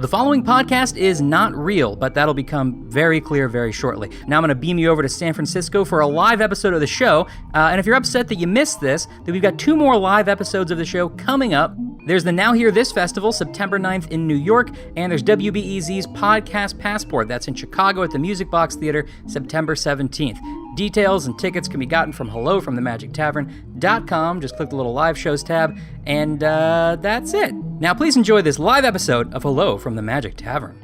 The following podcast is not real, but that'll become very clear very shortly. Now I'm going to beam you over to San Francisco for a live episode of the show, and if you're upset that you missed this, then we've got 2 more live episodes of the show coming up. There's the Now Hear This Festival, September 9th in New York, and there's WBEZ's Podcast Passport. That's in Chicago at the Music Box Theater, September 17th. Details and tickets can be gotten from hellofromthemagictavern.com. Just click the little live shows tab, and that's it. Now please enjoy this live episode of Hello from the Magic Tavern.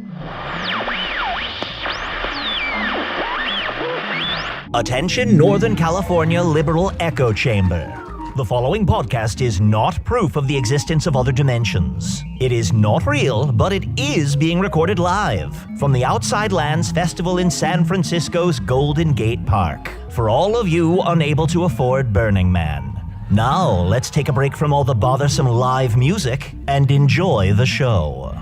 Attention Northern California Liberal Echo Chamber. The following podcast is not proof of the existence of other dimensions. It is not real, but it is being recorded live from the Outside Lands Festival in San Francisco's Golden Gate Park. For all of you unable to afford Burning Man. Now, let's take a break from all the bothersome live music and enjoy the show.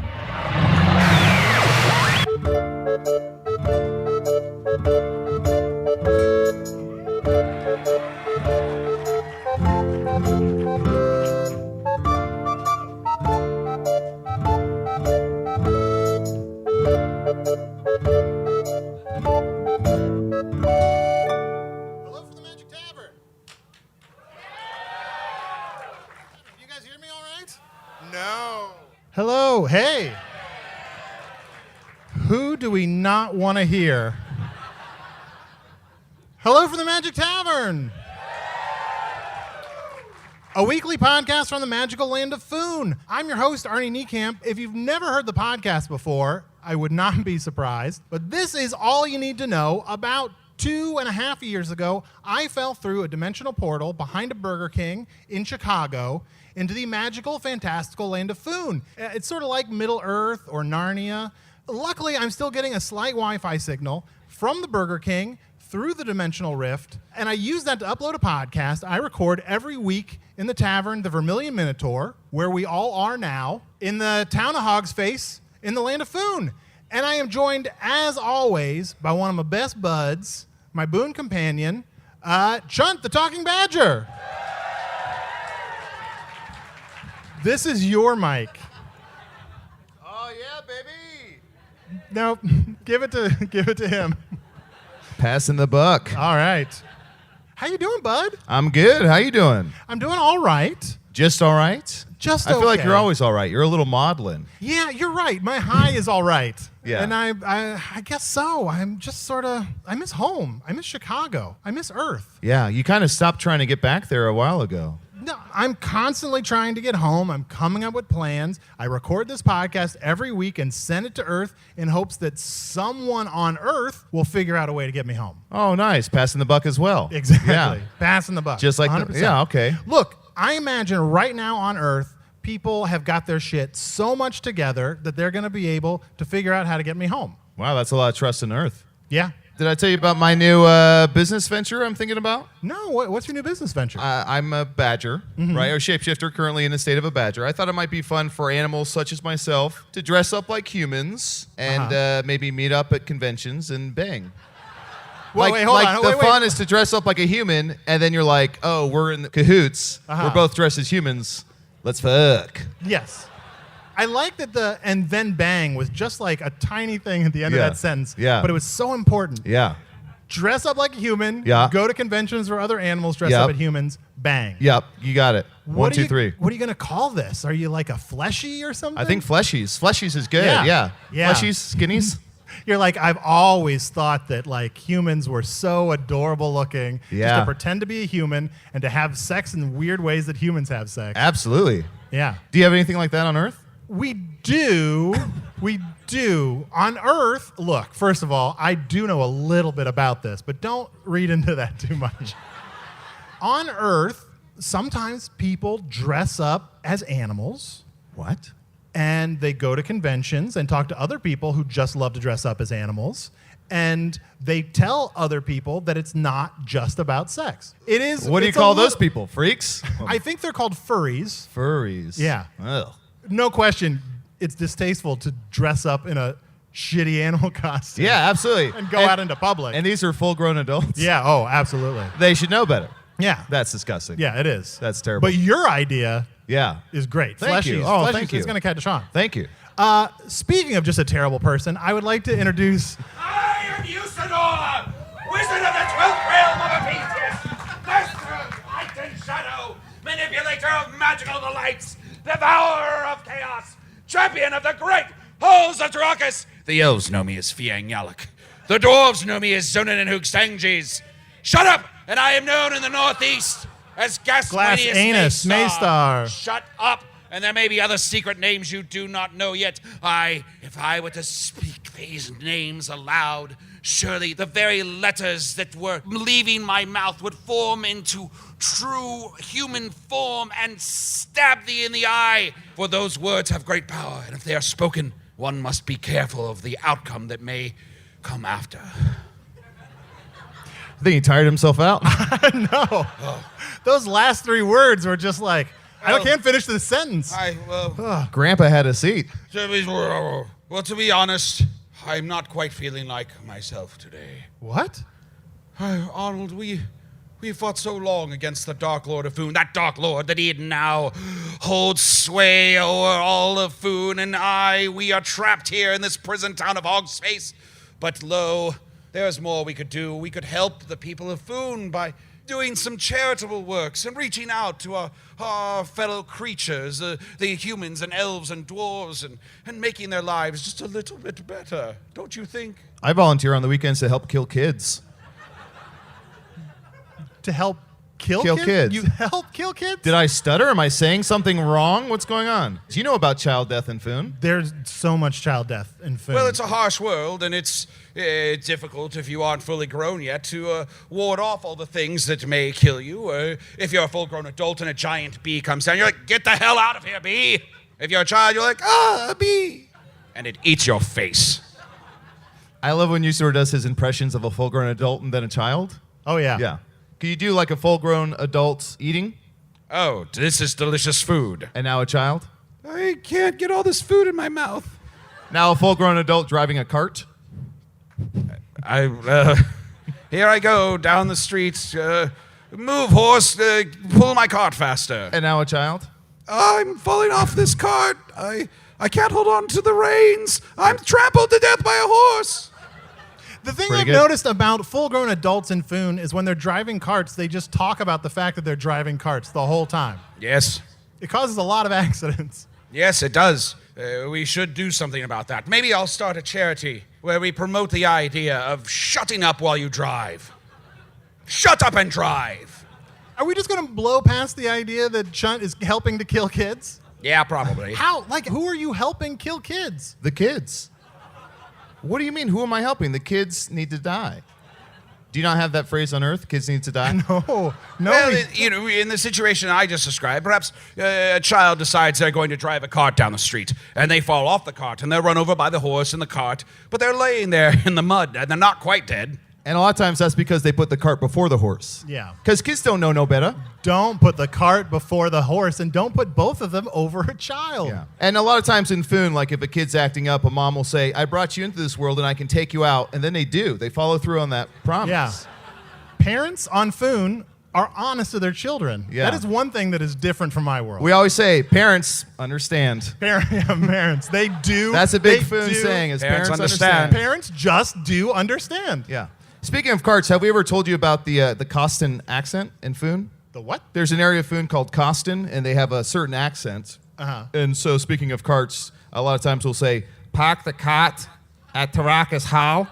Hello, hey. Who do we not want to hear? Hello from the Magic Tavern. A weekly podcast from the magical land of Foon. I'm your host, Arnie Niekamp. If you've never heard the podcast before, I would not be surprised. But this is all you need to know. About 2.5 years ago, I fell through a dimensional portal behind a Burger King in Chicago into the magical, fantastical land of Foon. It's sort of like Middle Earth or Narnia. Luckily, I'm still getting a slight Wi-Fi signal from the Burger King through the dimensional rift, and I use that to upload a podcast I record every week in the tavern, the Vermilion Minotaur, where we all are now, in the town of Hogsface, in the land of Foon. And I am joined, as always, by one of my best buds, my boon companion, Chunt, the Talking Badger. This is your mic. Oh yeah, baby. No, give it to him. Passing the buck. All right. How you doing, bud? I'm good. How you doing? I'm doing all right. Just all right? Just I feel like okay. you're always all right. You're a little maudlin. Yeah, you're right. My high is all right. Yeah. And I guess so. I'm just sort of, I miss home. I miss Chicago. I miss Earth. Yeah, you kind of stopped trying to get back there a while ago. No, I'm constantly trying to get home. I'm coming up with plans. I record this podcast every week and send it to Earth in hopes that someone on Earth will figure out a way to get me home. Oh, nice. Passing the buck as well. Exactly. Yeah. Passing the buck. Just like 100%. yeah, okay. Look, I imagine right now on Earth, people have got their shit so much together that they're going to be able to figure out how to get me home. Wow, that's a lot of trust in Earth. Yeah. Did I tell you about my new business venture I'm thinking about? No, what's your new business venture? I'm a badger, right? Or shapeshifter, currently in the state of a badger. I thought it might be fun for animals such as myself to dress up like humans and maybe meet up at conventions and bang. Wait, hold on. The fun is to dress up like a human, and then you're like, oh, we're in the cahoots. We're both dressed as humans. Let's fuck. Yes. I like that the and then bang was just like a tiny thing at the end of that sentence. Yeah. But it was so important. Yeah. Dress up like a human. Yeah. Go to conventions where other animals dress up as humans. Bang. Yep. You got it. One, two, three. What are you going to call this? Are you like a fleshy or something? I think fleshies. Fleshies is good. Yeah. Fleshies, skinnies. You're like, I've always thought that like humans were so adorable looking. Yeah. Just to pretend to be a human and to have sex in weird ways that humans have sex. Absolutely. Yeah. Do you have anything like that on Earth? We do. We do. On Earth, look, first of all, I do know a little bit about this, but don't read into that too much. On Earth, sometimes people dress up as animals. What? And they go to conventions and talk to other people who just love to dress up as animals. And they tell other people that it's not just about sex. It is. What do you call those people? Freaks? I think they're called furries. Furries. Yeah. Ugh. No question, it's distasteful to dress up in a shitty animal costume. Yeah, absolutely. And go out into public. And these are full-grown adults. Yeah, oh, absolutely. They should know better. Yeah. That's disgusting. Yeah, it is. That's terrible. But your idea Yeah. is great. Thank you. Fleshies. Oh, Fleshies thank you. is going to catch on. Thank you. Speaking of just a terrible person, I would like to introduce... I am Usidore, wizard of the 12th realm of Ephesians, master of light and shadow, manipulator of magical delights, devourer of chaos, champion of the great halls of Drakus. The elves know me as Fiang Yalak. The dwarves know me as Zonin and Hoogstangjes. Shut up, and I am known in the northeast as Glass Gaswinius Anus Maystar. Shut up, and there may be other secret names you do not know yet. If I were to speak these names aloud, surely the very letters that were leaving my mouth would form into true human form and stab thee in the eye. For those words have great power, and if they are spoken, one must be careful of the outcome that may come after. I think he tired himself out. No. Those last 3 words were just like, I can't finish the sentence. Grandpa had a seat. To be honest, I'm not quite feeling like myself today. What? Arnold, we fought so long against the Dark Lord of Foon, that Dark Lord that he now holds sway over all of Foon, and we are trapped here in this prison town of Hogsface. But lo, there's more we could do. We could help the people of Foon by doing some charitable works and reaching out to our fellow creatures, the humans and elves and dwarves, and making their lives just a little bit better. Don't you think? I volunteer on the weekends to help kill kids. To help kill kids? You help kill kids? Did I stutter? Am I saying something wrong? What's going on? Do you know about child death in Foon? There's so much child death in Foon. Well, it's a harsh world, and it's difficult if you aren't fully grown yet to ward off all the things that may kill you. If you're a full-grown adult and a giant bee comes down, you're like, get the hell out of here, bee! If you're a child, you're like, a bee! And it eats your face. I love when Usidore does his impressions of a full-grown adult and then a child. Oh, yeah. Yeah. Can you do like a full-grown adult eating? Oh, this is delicious food. And now a child? I can't get all this food in my mouth. Now a full-grown adult driving a cart? Here I go down the street. Move, horse. Pull my cart faster. And now a child? I'm falling off this cart. I can't hold on to the reins. I'm trampled to death by a horse. The thing Pretty I've good. noticed about full-grown adults in Foon is when they're driving carts, they just talk about the fact that they're driving carts the whole time. Yes. It causes a lot of accidents. Yes, it does. We should do something about that. Maybe I'll start a charity where we promote the idea of shutting up while you drive. Shut up and drive. Are we just going to blow past the idea that Chunt is helping to kill kids? Yeah, probably. How? Like, who are you helping kill kids? The kids. What do you mean, who am I helping? The kids need to die. Do you not have that phrase on Earth? Kids need to die? No. Well, in the situation I just described, perhaps a child decides they're going to drive a cart down the street, and they fall off the cart, and they're run over by the horse and the cart, but they're laying there in the mud, and they're not quite dead. And a lot of times that's because they put the cart before the horse. Yeah. Because kids don't know no better. Don't put the cart before the horse, and don't put both of them over a child. Yeah. And a lot of times in Foon, like if a kid's acting up, a mom will say, I brought you into this world and I can take you out. And then they do. They follow through on that promise. Yeah. Parents on Foon are honest to their children. Yeah. That is one thing that is different from my world. We always say, parents understand. Parents, they do. That's a big they Foon do. saying is Parents parents understand. understand. Parents just do understand. Yeah. Speaking of carts, have we ever told you about the Costin accent in Foon? The what? There's an area of Foon called Costin, and they have a certain accent. Uh-huh. And so speaking of carts, a lot of times we'll say, park the cart at Tarakas How.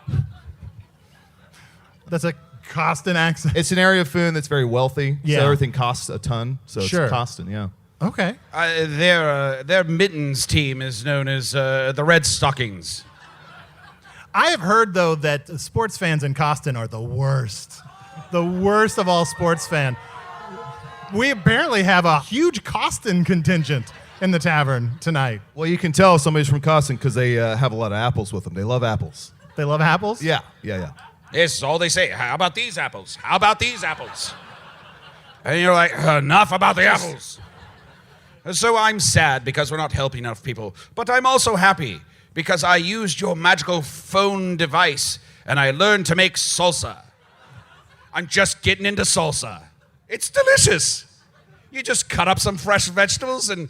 That's a Costin accent. It's an area of Foon that's very wealthy. Yeah. So everything costs a ton. So Sure. it's Costin, yeah. Okay. Their mittens team is known as the Red Stockings. I have heard, though, that sports fans in Costin are the worst. The worst of all sports fans. We apparently have a huge Costin contingent in the tavern tonight. Well, you can tell if somebody's from Costin because they have a lot of apples with them. They love apples. They love apples? Yeah. This is all they say. How about these apples? How about these apples? And you're like, enough about the apples. So I'm sad because we're not helping enough people, but I'm also happy because I used your magical phone device and I learned to make salsa. I'm just getting into salsa. It's delicious. You just cut up some fresh vegetables and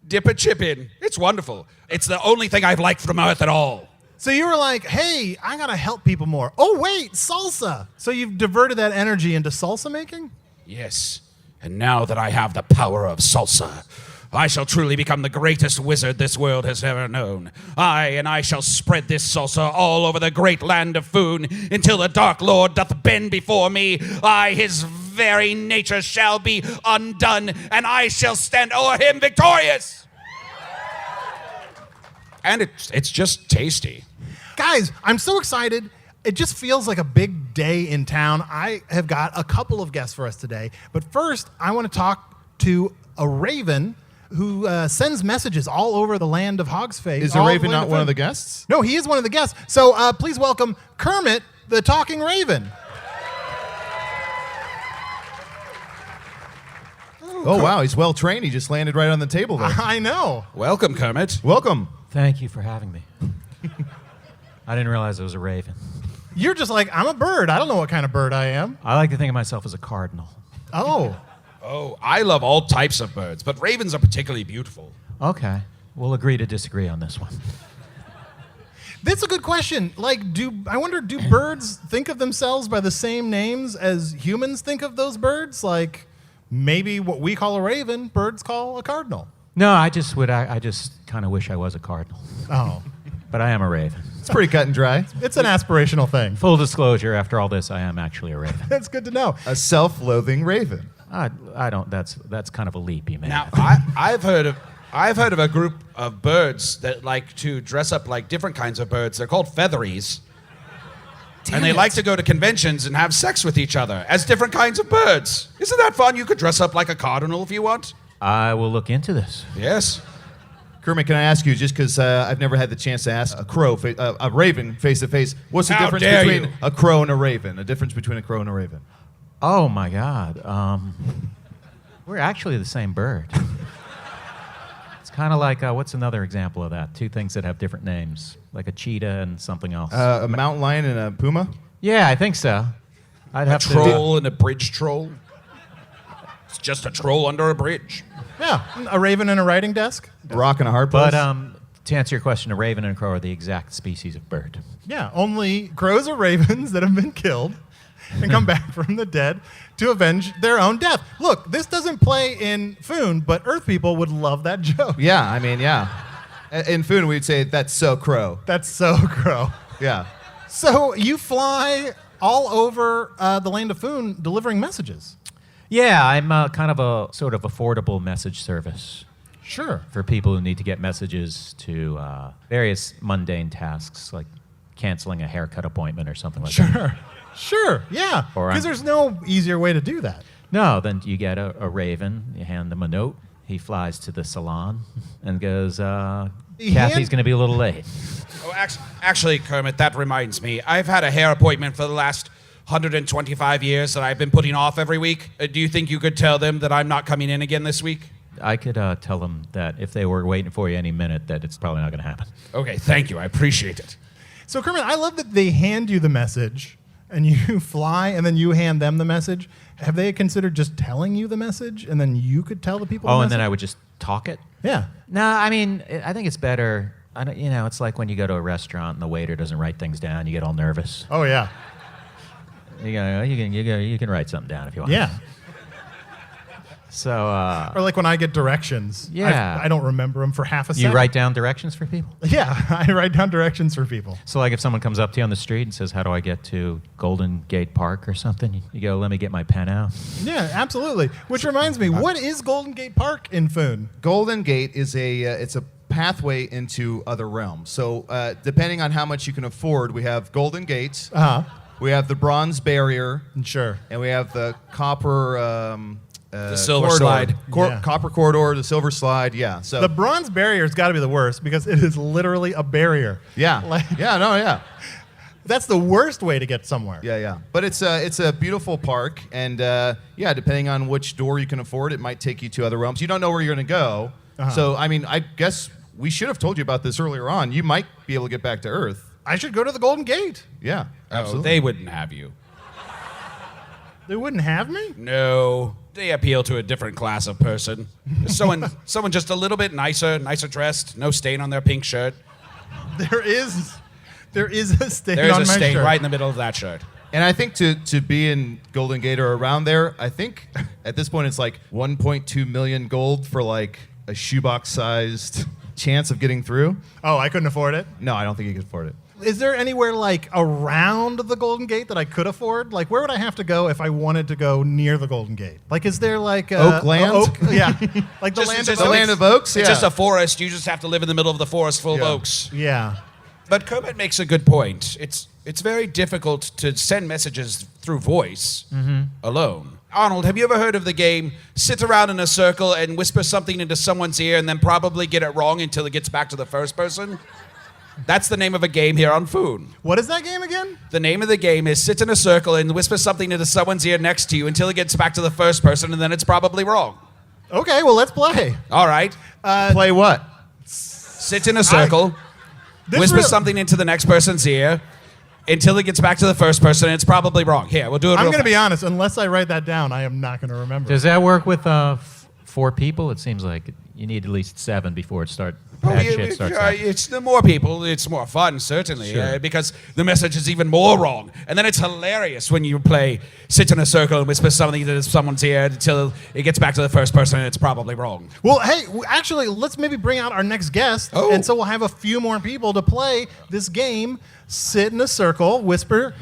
dip a chip in. It's wonderful. It's the only thing I've liked from Earth at all. So you were like, hey, I gotta help people more. Oh, wait, salsa. So you've diverted that energy into salsa making? Yes, and now that I have the power of salsa, I shall truly become the greatest wizard this world has ever known. I shall spread this salsa all over the great land of Foon until the Dark Lord doth bend before me. His very nature shall be undone, and I shall stand o'er him victorious. And it's just tasty. Guys, I'm so excited. It just feels like a big day in town. I have got a couple of guests for us today. But first, I want to talk to a raven who sends messages all over the land of Hogsface. Is the raven not one of the guests? No, he is one of the guests. So please welcome Kermit, the talking raven. Oh, wow, he's well trained. He just landed right on the table there. I know. Welcome, Kermit. Welcome. Thank you for having me. I didn't realize it was a raven. You're just like, I'm a bird. I don't know what kind of bird I am. I like to think of myself as a cardinal. Oh. Oh, I love all types of birds, but ravens are particularly beautiful. Okay, we'll agree to disagree on this one. That's a good question. Like, I wonder, do birds think of themselves by the same names as humans think of those birds? Like, maybe what we call a raven, birds call a cardinal. No, I just kind of wish I was a cardinal. Oh. But I am a raven. It's pretty cut and dry. It's an aspirational thing. Full disclosure, after all this, I am actually a raven. That's good to know. A self-loathing raven. I don't. That's kind of a leapy, man. Now, I've heard of a group of birds that like to dress up like different kinds of birds. They're called featheries. And they like to go to conventions and have sex with each other as different kinds of birds. Isn't that fun? You could dress up like a cardinal if you want. I will look into this. Yes. Kermit, can I ask you, just because I've never had the chance to ask a raven face to face, what's the How difference dare between you. a crow and a raven? A difference between a crow and a raven? Oh my God. We're actually the same bird. It's kind of like what's another example of that? Two things that have different names, like a cheetah and something else. A mountain lion and a puma? Yeah, I think so. I'd have to. Troll and a bridge troll. It's just a troll under a bridge. Yeah, a raven and a writing desk. A rock and a hard place? But to answer your question, a raven and a crow are the exact species of bird. Yeah, only crows are ravens that have been killed and come back from the dead to avenge their own death. Look, this doesn't play in Foon, but Earth people would love that joke. Yeah, I mean, yeah. In Foon, we'd say, that's so crow. That's so crow. Yeah. So you fly all over the land of Foon delivering messages. Yeah, I'm kind of a sort of affordable message service Sure. for people who need to get messages to various mundane tasks, like canceling a haircut appointment or something like that. Sure, yeah. Or Because there's no easier way to do that. No, then you get a raven, you hand him a note, he flies to the salon and goes, Kathy's going to be a little late. Oh, actually, Kermit, that reminds me. I've had a hair appointment for the last 125 years that I've been putting off every week. Do you think you could tell them that I'm not coming in again this week? I could tell them that if they were waiting for you any minute, that it's probably not going to happen. Okay, thank you. I appreciate it. So, Kermit, I love that they hand you the message and you fly and then you hand them the message. Have they considered just telling you the message and then you could tell the people the Oh, and message? then I would just talk it? Yeah. No, I mean, I think it's better. It's like when you go to a restaurant and the waiter doesn't write things down, you get all nervous. Oh, yeah. You can write something down if you want. Yeah. So, Or like when I get directions. Yeah. I don't remember them for half a you second. write down directions for people? Yeah, I write down directions for people. So, like, if someone comes up to you on the street and says, "How do I get to Golden Gate Park?" or something, you go, "Let me get my pen out." Yeah, absolutely. Which reminds me, what is Golden Gate Park in Foon? Golden Gate is it's a pathway into other realms. So depending on how much you can afford, we have Golden Gate, we have the Bronze Barrier, Sure. and we have the Copper... The Silver corridor. Slide. Yeah. Copper Corridor, the Silver Slide, yeah. So The Bronze Barrier's got to be the worst because it is literally a barrier. yeah, Like, yeah. that's the worst way to get somewhere. Yeah. But it's a beautiful park, and depending on which door you can afford, it might take you to other realms. You don't know where you're going to go, so I mean, I guess we should have told you about this earlier on. You might be able to get back to Earth. I should go to the Golden Gate. Yeah, Oh, absolutely. they wouldn't have you. They wouldn't have me? No, they appeal to a different class of person. Someone just a little bit nicer dressed, no stain on their pink shirt. There is a stain There's on a my stain shirt. right in the middle of that shirt. And I think to be in Golden Gate or around there, I think at this point it's like 1.2 million gold for like a shoebox-sized chance of getting through. Oh, I couldn't afford it? No, I don't think you could afford it. Is there anywhere like around the Golden Gate that I could afford? Like, where would I have to go if I wanted to go near the Golden Gate? Like, is there like Oakland? Yeah, like the Just- land of just The oaks? land of oaks? It's Yeah. just a forest. You just have to live in the middle of the forest full of Yeah. oaks. Yeah. But Kermit makes a good point. It's very difficult to send messages through voice alone. Arnold, have you ever heard of the game sit around in a circle and whisper something into someone's ear and then probably get it wrong until it gets back to the first person? That's the name of a game here on Food. What is that game again? The name of the game is sit in a circle and whisper something into someone's ear next to you until it gets back to the first person and then it's probably wrong. Okay, well, let's play. All right. Play what? Sit in a circle, whisper something into the next person's ear until it gets back to the first person and it's probably wrong. Here, we'll do it I'm real going to be fast. honest. Unless I write that down, I am not going to remember. Does that work with 4 people? It seems like you need at least 7 before bad shit starts happening. It's the more people, it's more fun, certainly, Sure. because the message is even more wrong. And then it's hilarious when you play sit in a circle and whisper something into someone's ear until it gets back to the first person and it's probably wrong. Well, hey, actually, let's maybe bring out our next guest. Oh. And so we'll have a few more people to play this game. Sit in a circle, whisper.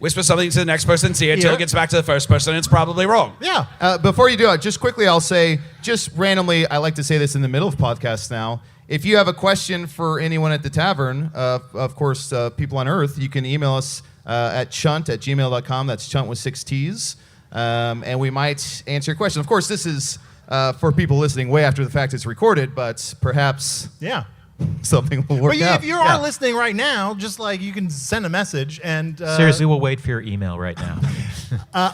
Whisper something to the next person's ear until Yeah. it gets back to the first person and it's probably wrong. Yeah. Before you do it, just quickly, I'll say, just randomly, I like to say this in the middle of podcasts now. If you have a question for anyone at the tavern, of course, people on Earth, you can email us at chunt@gmail.com. That's chunt with 6 T's. And we might answer your question. Of course, this is for people listening way after the fact it's recorded, but perhaps Yeah. something will work But out. if you are listening right now, just like you can send a message and Seriously, we'll wait for your email right now.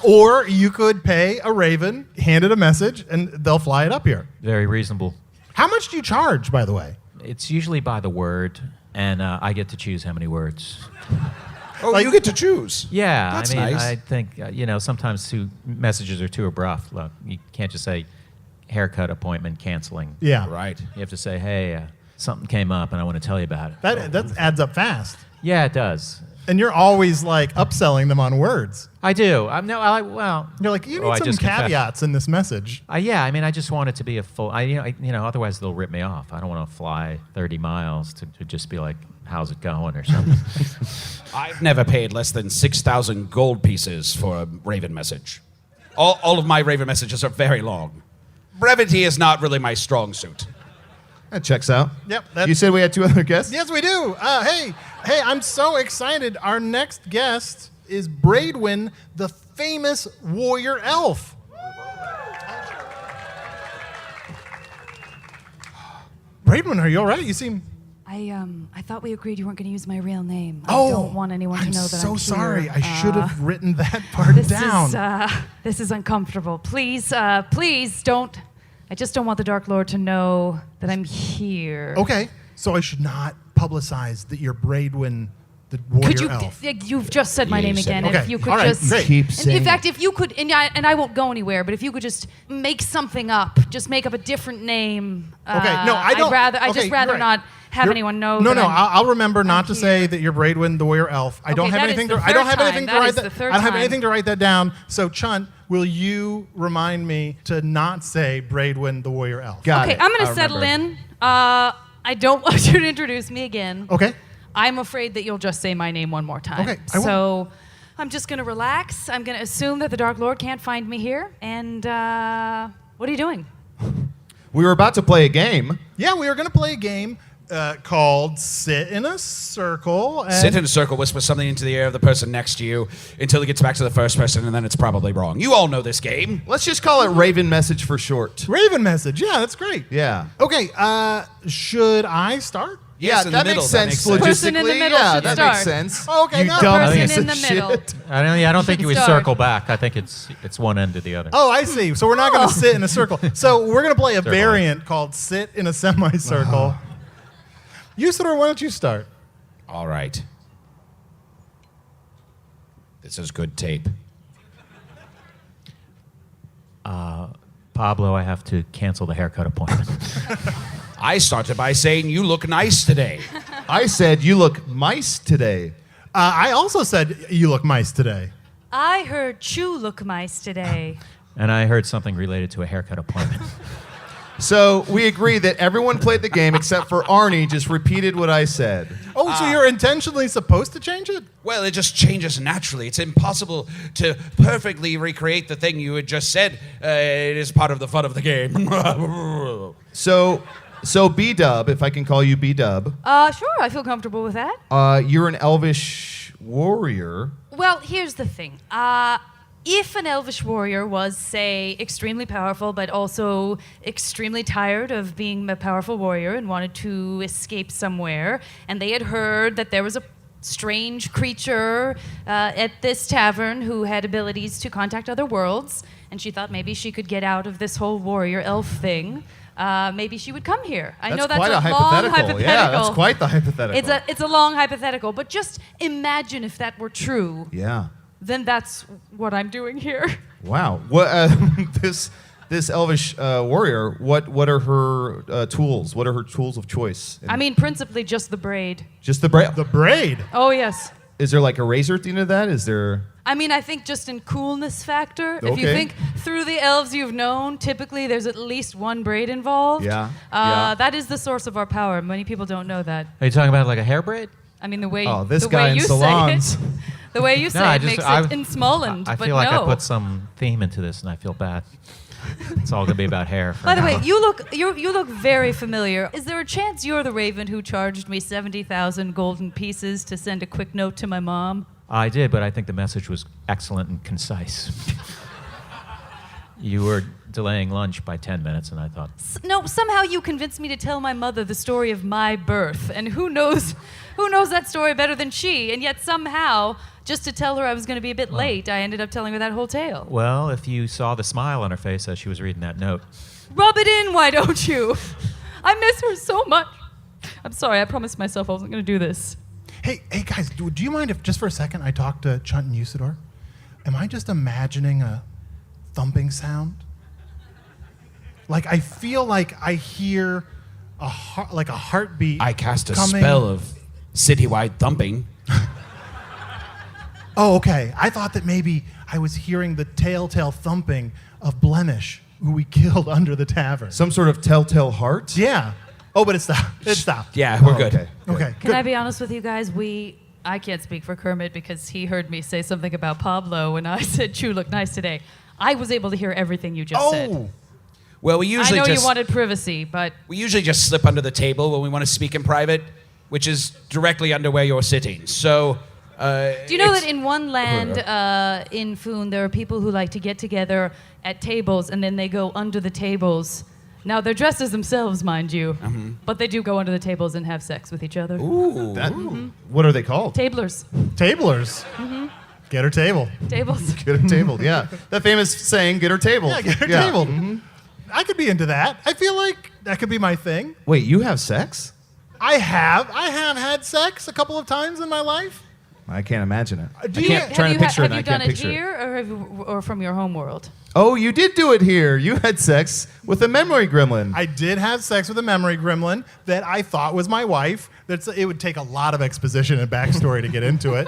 or you could pay a raven, hand it a message, and they'll fly it up here. Very reasonable. How much do you charge, by the way? It's usually by the word, and I get to choose how many words. Oh, Like- you get to choose. Yeah, That's I mean, nice. I think sometimes messages are too abrupt. Look, you can't just say haircut appointment canceling. Yeah. Right. You have to say, hey, something came up, and I want to tell you about it. That adds up fast. Yeah, it does. And you're always like upselling them on words. I do. You're like, you Oh, I need some just confessed. caveats in this message. Yeah, I mean, I just want it to be a full. Otherwise they'll rip me off. I don't want to fly 30 miles to just be like, "How's it going?" or something. I've never paid less than 6,000 gold pieces for a Raven message. All of my Raven messages are very long. Brevity is not really my strong suit. That checks out. Yep, You said we had 2 other guests? Yes, we do. Hey, I'm so excited. Our next guest is Braidwynn, the famous warrior elf. Braidwynn, are you all right? You seem... I thought we agreed you weren't going to use my real name. Oh, I don't want anyone to know that I'm I'm so sorry. here. I should have written that part down. This is uncomfortable. Please don't. I just don't want the Dark Lord to know that I'm here. Okay, so I should not publicize that you're Braidwynn, the warrior Could you? elf. You've just said my You name said again. it. Okay, If you could all right, just great. Keep in saying fact, if you could, and I won't go anywhere. But if you could just make something up, just make up a different name. Okay, no, I don't. I'd okay, just rather you're right. not have You're- anyone know. No, that I'll remember not to I'm say here. that you're Braidwynn, the warrior elf. I don't Okay, have that is anything the to. I don't third have anything time. to That write is that. the third I don't have time. anything to write that down. So Chunt, will you remind me to not say Braidwynn, the warrior elf? Got Okay, it. I'm going I to settle remember. in. I don't want you to introduce me again. Okay. I'm afraid that you'll just say my name one more time. Okay, I will. So I'm just going to relax. I'm going to assume that the Dark Lord can't find me here. And what are you doing? We were about to play a game. Yeah, we are going to play a game called Sit in a Circle. And Sit in a circle, whisper something into the ear of the person next to you until it gets back to the first person, and then it's probably wrong. You all know this game. Let's just call it Raven Message for short. Raven message. Yeah, that's great. Yeah. Okay, should I start? Yes, yeah, in the that middle, makes that sense makes sense. Person in the logistically. middle Yeah, should that start. makes sense. Okay, you no, dumb person piece in of the middle. shit. I don't think should you would start. circle back. I think it's one end to the other. Oh, I see. So we're not going to sit in a circle. So we're going to play a Circle. variant called Sit in a Semicircle. Usidore, why don't you start? All right. This is good tape. Pablo, I have to cancel the haircut appointment. I started by saying you look nice today. I said you look mice today. I also said you look mice today. I heard Chew look mice today. And I heard something related to a haircut appointment. So we agree that everyone played the game except for Arnie just repeated what I said. Oh, so you're intentionally supposed to change it? Well, it just changes naturally. It's impossible to perfectly recreate the thing you had just said. It is part of the fun of the game. So B-Dub, if I can call you B-Dub, Sure, I feel comfortable with that. you're an elvish warrior. Well, here's the thing. If an elvish warrior was, say, extremely powerful, but also extremely tired of being a powerful warrior and wanted to escape somewhere, and they had heard that there was a strange creature at this tavern who had abilities to contact other worlds, and she thought maybe she could get out of this whole warrior elf thing, maybe she would come here. I know that's quite a a long hypothetical. Yeah, that's quite the hypothetical. It's a long hypothetical, but just imagine if that were true. Yeah. Then that's what I'm doing here. Wow. What this elvish warrior? What are her tools? What are her tools of choice? I mean, principally just the braid. Just the braid. The braid. Oh, yes. Is there like a razor at the end of that? Is there? I mean, I think just in coolness factor. If you Okay. think through the elves you've known, typically there's at least one braid involved. Yeah, That is the source of our power. Many people don't know that. Are you talking about like a hair braid? I mean, the way Oh, this the guy way in you salons. say it, the way you say I it just- makes I- it in Smallland, I but feel like no. I put some theme into this, and I feel bad. It's all gonna be about hair. By the way, you look very familiar. Is there a chance you're the raven who charged me 70,000 golden pieces to send a quick note to my mom? I did, but I think the message was excellent and concise. You were delaying lunch by 10 minutes, and I thought, No, somehow you convinced me to tell my mother the story of my birth, and who knows that story better than she? And yet somehow, just to tell her I was going to be a bit late, I ended up telling her that whole tale. well, if you saw the smile on her face as she was reading that note. Rub it in, why don't you? I miss her so much. I'm sorry, I promised myself I wasn't going to do this. Hey, guys, do you mind if just for a second I talk to Chunt and Usidore? Am I just imagining a thumping sound? Like I feel like I hear a heartbeat. I cast a coming. spell of citywide thumping. Oh, okay. I thought that maybe I was hearing the telltale thumping of Blemish, who we killed under the tavern. Some sort of telltale heart? Yeah. Oh, but it stopped. It stopped. Yeah, we're Oh, good. Okay. Okay. Can I be honest with you guys? I can't speak for Kermit because he heard me say something about Pablo when I said, "Chew look nice today." I was able to hear everything you just said. Oh. Well, we I usually know just you wanted privacy, but we usually just slip under the table when we want to speak in private, which is directly under where you're sitting. So, do you know that in one land in Foon, there are people who like to get together at tables and then they go under the tables. Now, they're dressed as themselves, mind you, but they do go under the tables and have sex with each other. Ooh. What are they called? Tablers. Tablers. Get her table. Tables. Get her tabled. Yeah, that famous saying, "Get her tabled." Yeah, get her tabled. I could be into that. I feel like that could be my thing. Wait, you have sex? I have had sex a couple of times in my life. I can't imagine it. Do I you- can't try to picture it. Have And I you done can't it picture it. here or from your home world? Oh, you did do it here. You had sex with a memory gremlin. I did have sex with a memory gremlin that I thought was my wife. It would take a lot of exposition and backstory to get into it.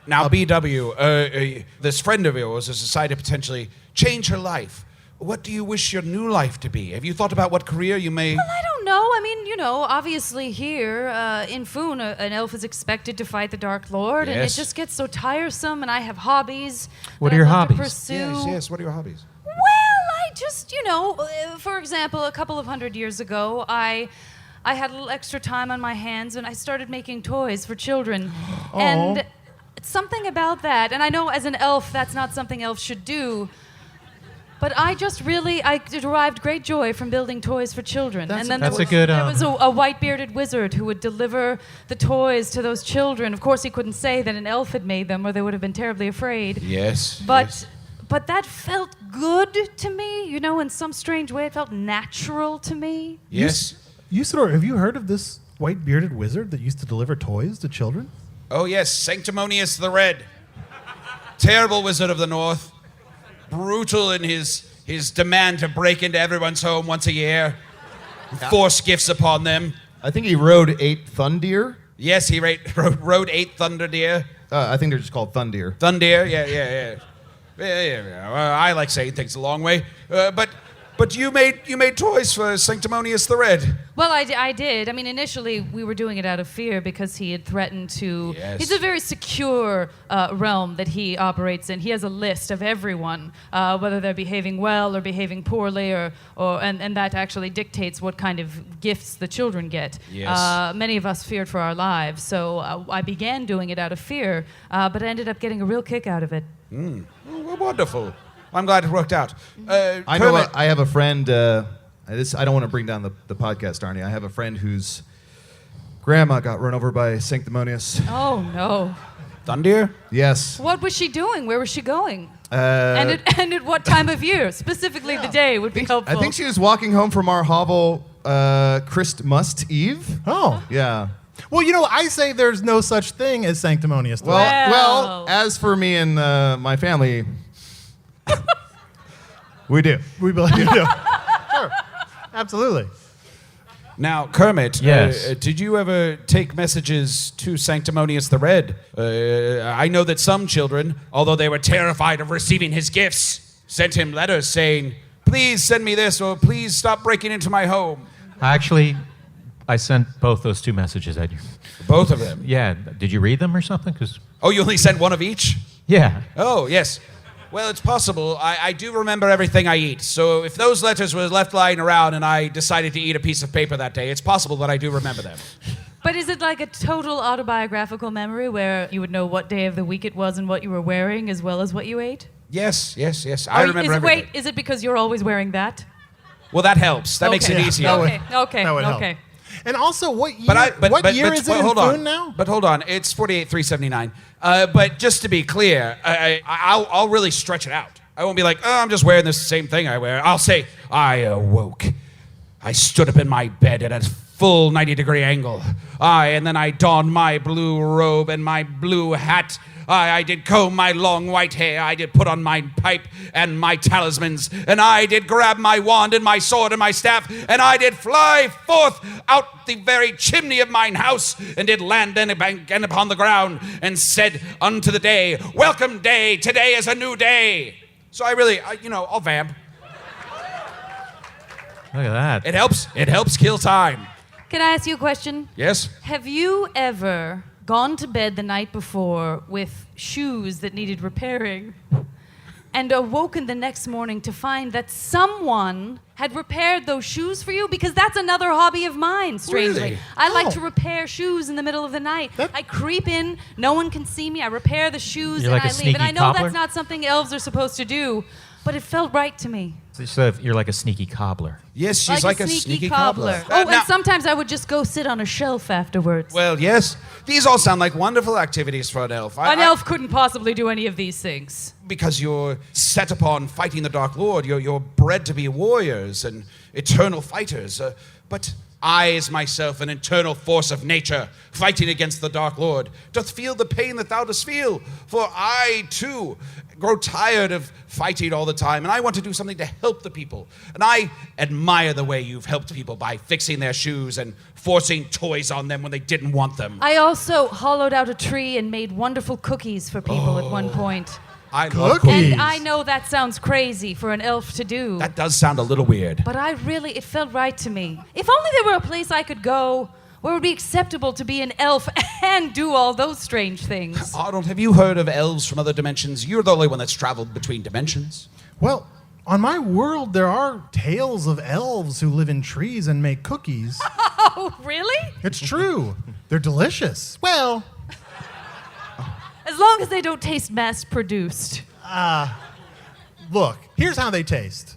Now, BW, this friend of yours has decided to potentially change her life. What do you wish your new life to be? Have you thought about what career you may... Well, I don't know. I mean, obviously here in Foon, an elf is expected to fight the Dark Lord, and it Yes. just gets so tiresome, and I have hobbies. What that are your I love to hobbies? pursue. What are your hobbies? Well, I just, for example, a couple of 100 years ago, I had a little extra time on my hands, and I started making toys for children. And it's something about that, and I know as an elf, that's not something elves should do, but I derived great joy from building toys for children. And then That's there a good, was a white-bearded wizard who would deliver the toys to those children. Of course, he couldn't say that an elf had made them, or they would have been terribly afraid. Yes. But that felt good to me, in some strange way. It felt natural to me. Yes. Usidore, have you heard of this white bearded wizard that used to deliver toys to children? Oh, yes. Sanctimonious the Red. Terrible wizard of the North. Brutal in his his demand to break into everyone's home once a year, force gifts upon them. I think he rode 8 Thundeer. Yes, he rode 8 Thunder Deer. I think they're just called Thundeer. Thundeer, yeah. I like saying things a long way. But you made toys for Sanctimonious the Red. Well, I did. I mean, initially we were doing it out of fear because he had threatened to. Yes. He's a very secure realm that he operates in. He has a list of everyone, whether they're behaving well or behaving poorly, and that actually dictates what kind of gifts the children get. Yes. Many of us feared for our lives, so I began doing it out of fear, but I ended up getting a real kick out of it. Well, wonderful. I'm glad it worked out. I know. I have a friend. I don't want to bring down the podcast, Arnie. I have a friend whose grandma got run over by Sanctimonious. Oh no! Thundeer? Yes. What was she doing? Where was she going? And at what time of year? Specifically, the day would be helpful. I think she was walking home from our hovel Christmast Eve. Oh. Yeah. Well, I say there's no such thing as sanctimonious. Well, as for me and my family, we do. We believe you do. Sure. Absolutely. Now, Kermit, Yes. Did you ever take messages to Sanctimonious the Red? I know that some children, although they were terrified of receiving his gifts, sent him letters saying, please send me this, or please stop breaking into my home. Actually, I sent both those 2 messages at you. Both of them? Yeah. Did you read them or something? 'Cause Oh, you only sent one of each? yeah. Oh, yes. Well, it's possible. I do remember everything I eat. So if those letters were left lying around and I decided to eat a piece of paper that day, it's possible that I do remember them. But is it like a total autobiographical memory where you would know what day of the week it was and what you were wearing as well as what you ate? Yes. I remember everything. Wait, is it because you're always wearing that? Well, that helps. That makes it easier. Okay. That would help. Okay. And also, what year? What year is it in Foon now? But hold on, it's 48,379. But just to be clear, I'll really stretch it out. I won't be like, oh, I'm just wearing the same thing I wear. I'll say, I awoke. I stood up in my bed at a full 90-degree angle. And then I donned my blue robe and my blue hat. I did comb my long white hair. I did put on my pipe and my talismans. And I did grab my wand and my sword and my staff. And I did fly forth out the very chimney of mine house. And did land and upon the ground. And said unto the day, welcome day, today is a new day. So I really, I'll vamp. Look at that. It helps kill time. Can I ask you a question? Yes? Have you ever gone to bed the night before with shoes that needed repairing and awoken the next morning to find that someone had repaired those shoes for you? Because that's another hobby of mine, strangely. Really? I like to repair shoes in the middle of the night. I creep in, no one can see me, I repair the shoes, You're and like a I leave. sneaky And I know cobbler? that's not something elves are supposed to do, but it felt right to me. So you're like a sneaky cobbler. Yes, she's like a sneaky cobbler. Oh, Now- and sometimes I would just go sit on a shelf afterwards. Well, yes. These all sound like wonderful activities for an elf. An elf couldn't possibly do any of these things. Because you're set upon fighting the Dark Lord. You're bred to be warriors and eternal fighters. But I, as myself, an eternal force of nature, fighting against the Dark Lord, doth feel the pain that thou dost feel. For I, too, grow tired of fighting all the time, and I want to do something to help the people. And I admire the way you've helped people by fixing their shoes and forcing toys on them when they didn't want them. I also hollowed out a tree and made wonderful cookies for people at one point. I love Cookies. cookies. And I know that sounds crazy for an elf to do. That does sound a little weird. But it felt right to me. If only there were a place I could go where it would be acceptable to be an elf and do all those strange things. Arnold, have you heard of elves from other dimensions? You're the only one that's traveled between dimensions. Well, on my world, there are tales of elves who live in trees and make cookies. Oh, really? It's true. They're delicious. Well, As long as they don't taste mass-produced. look, here's how they taste.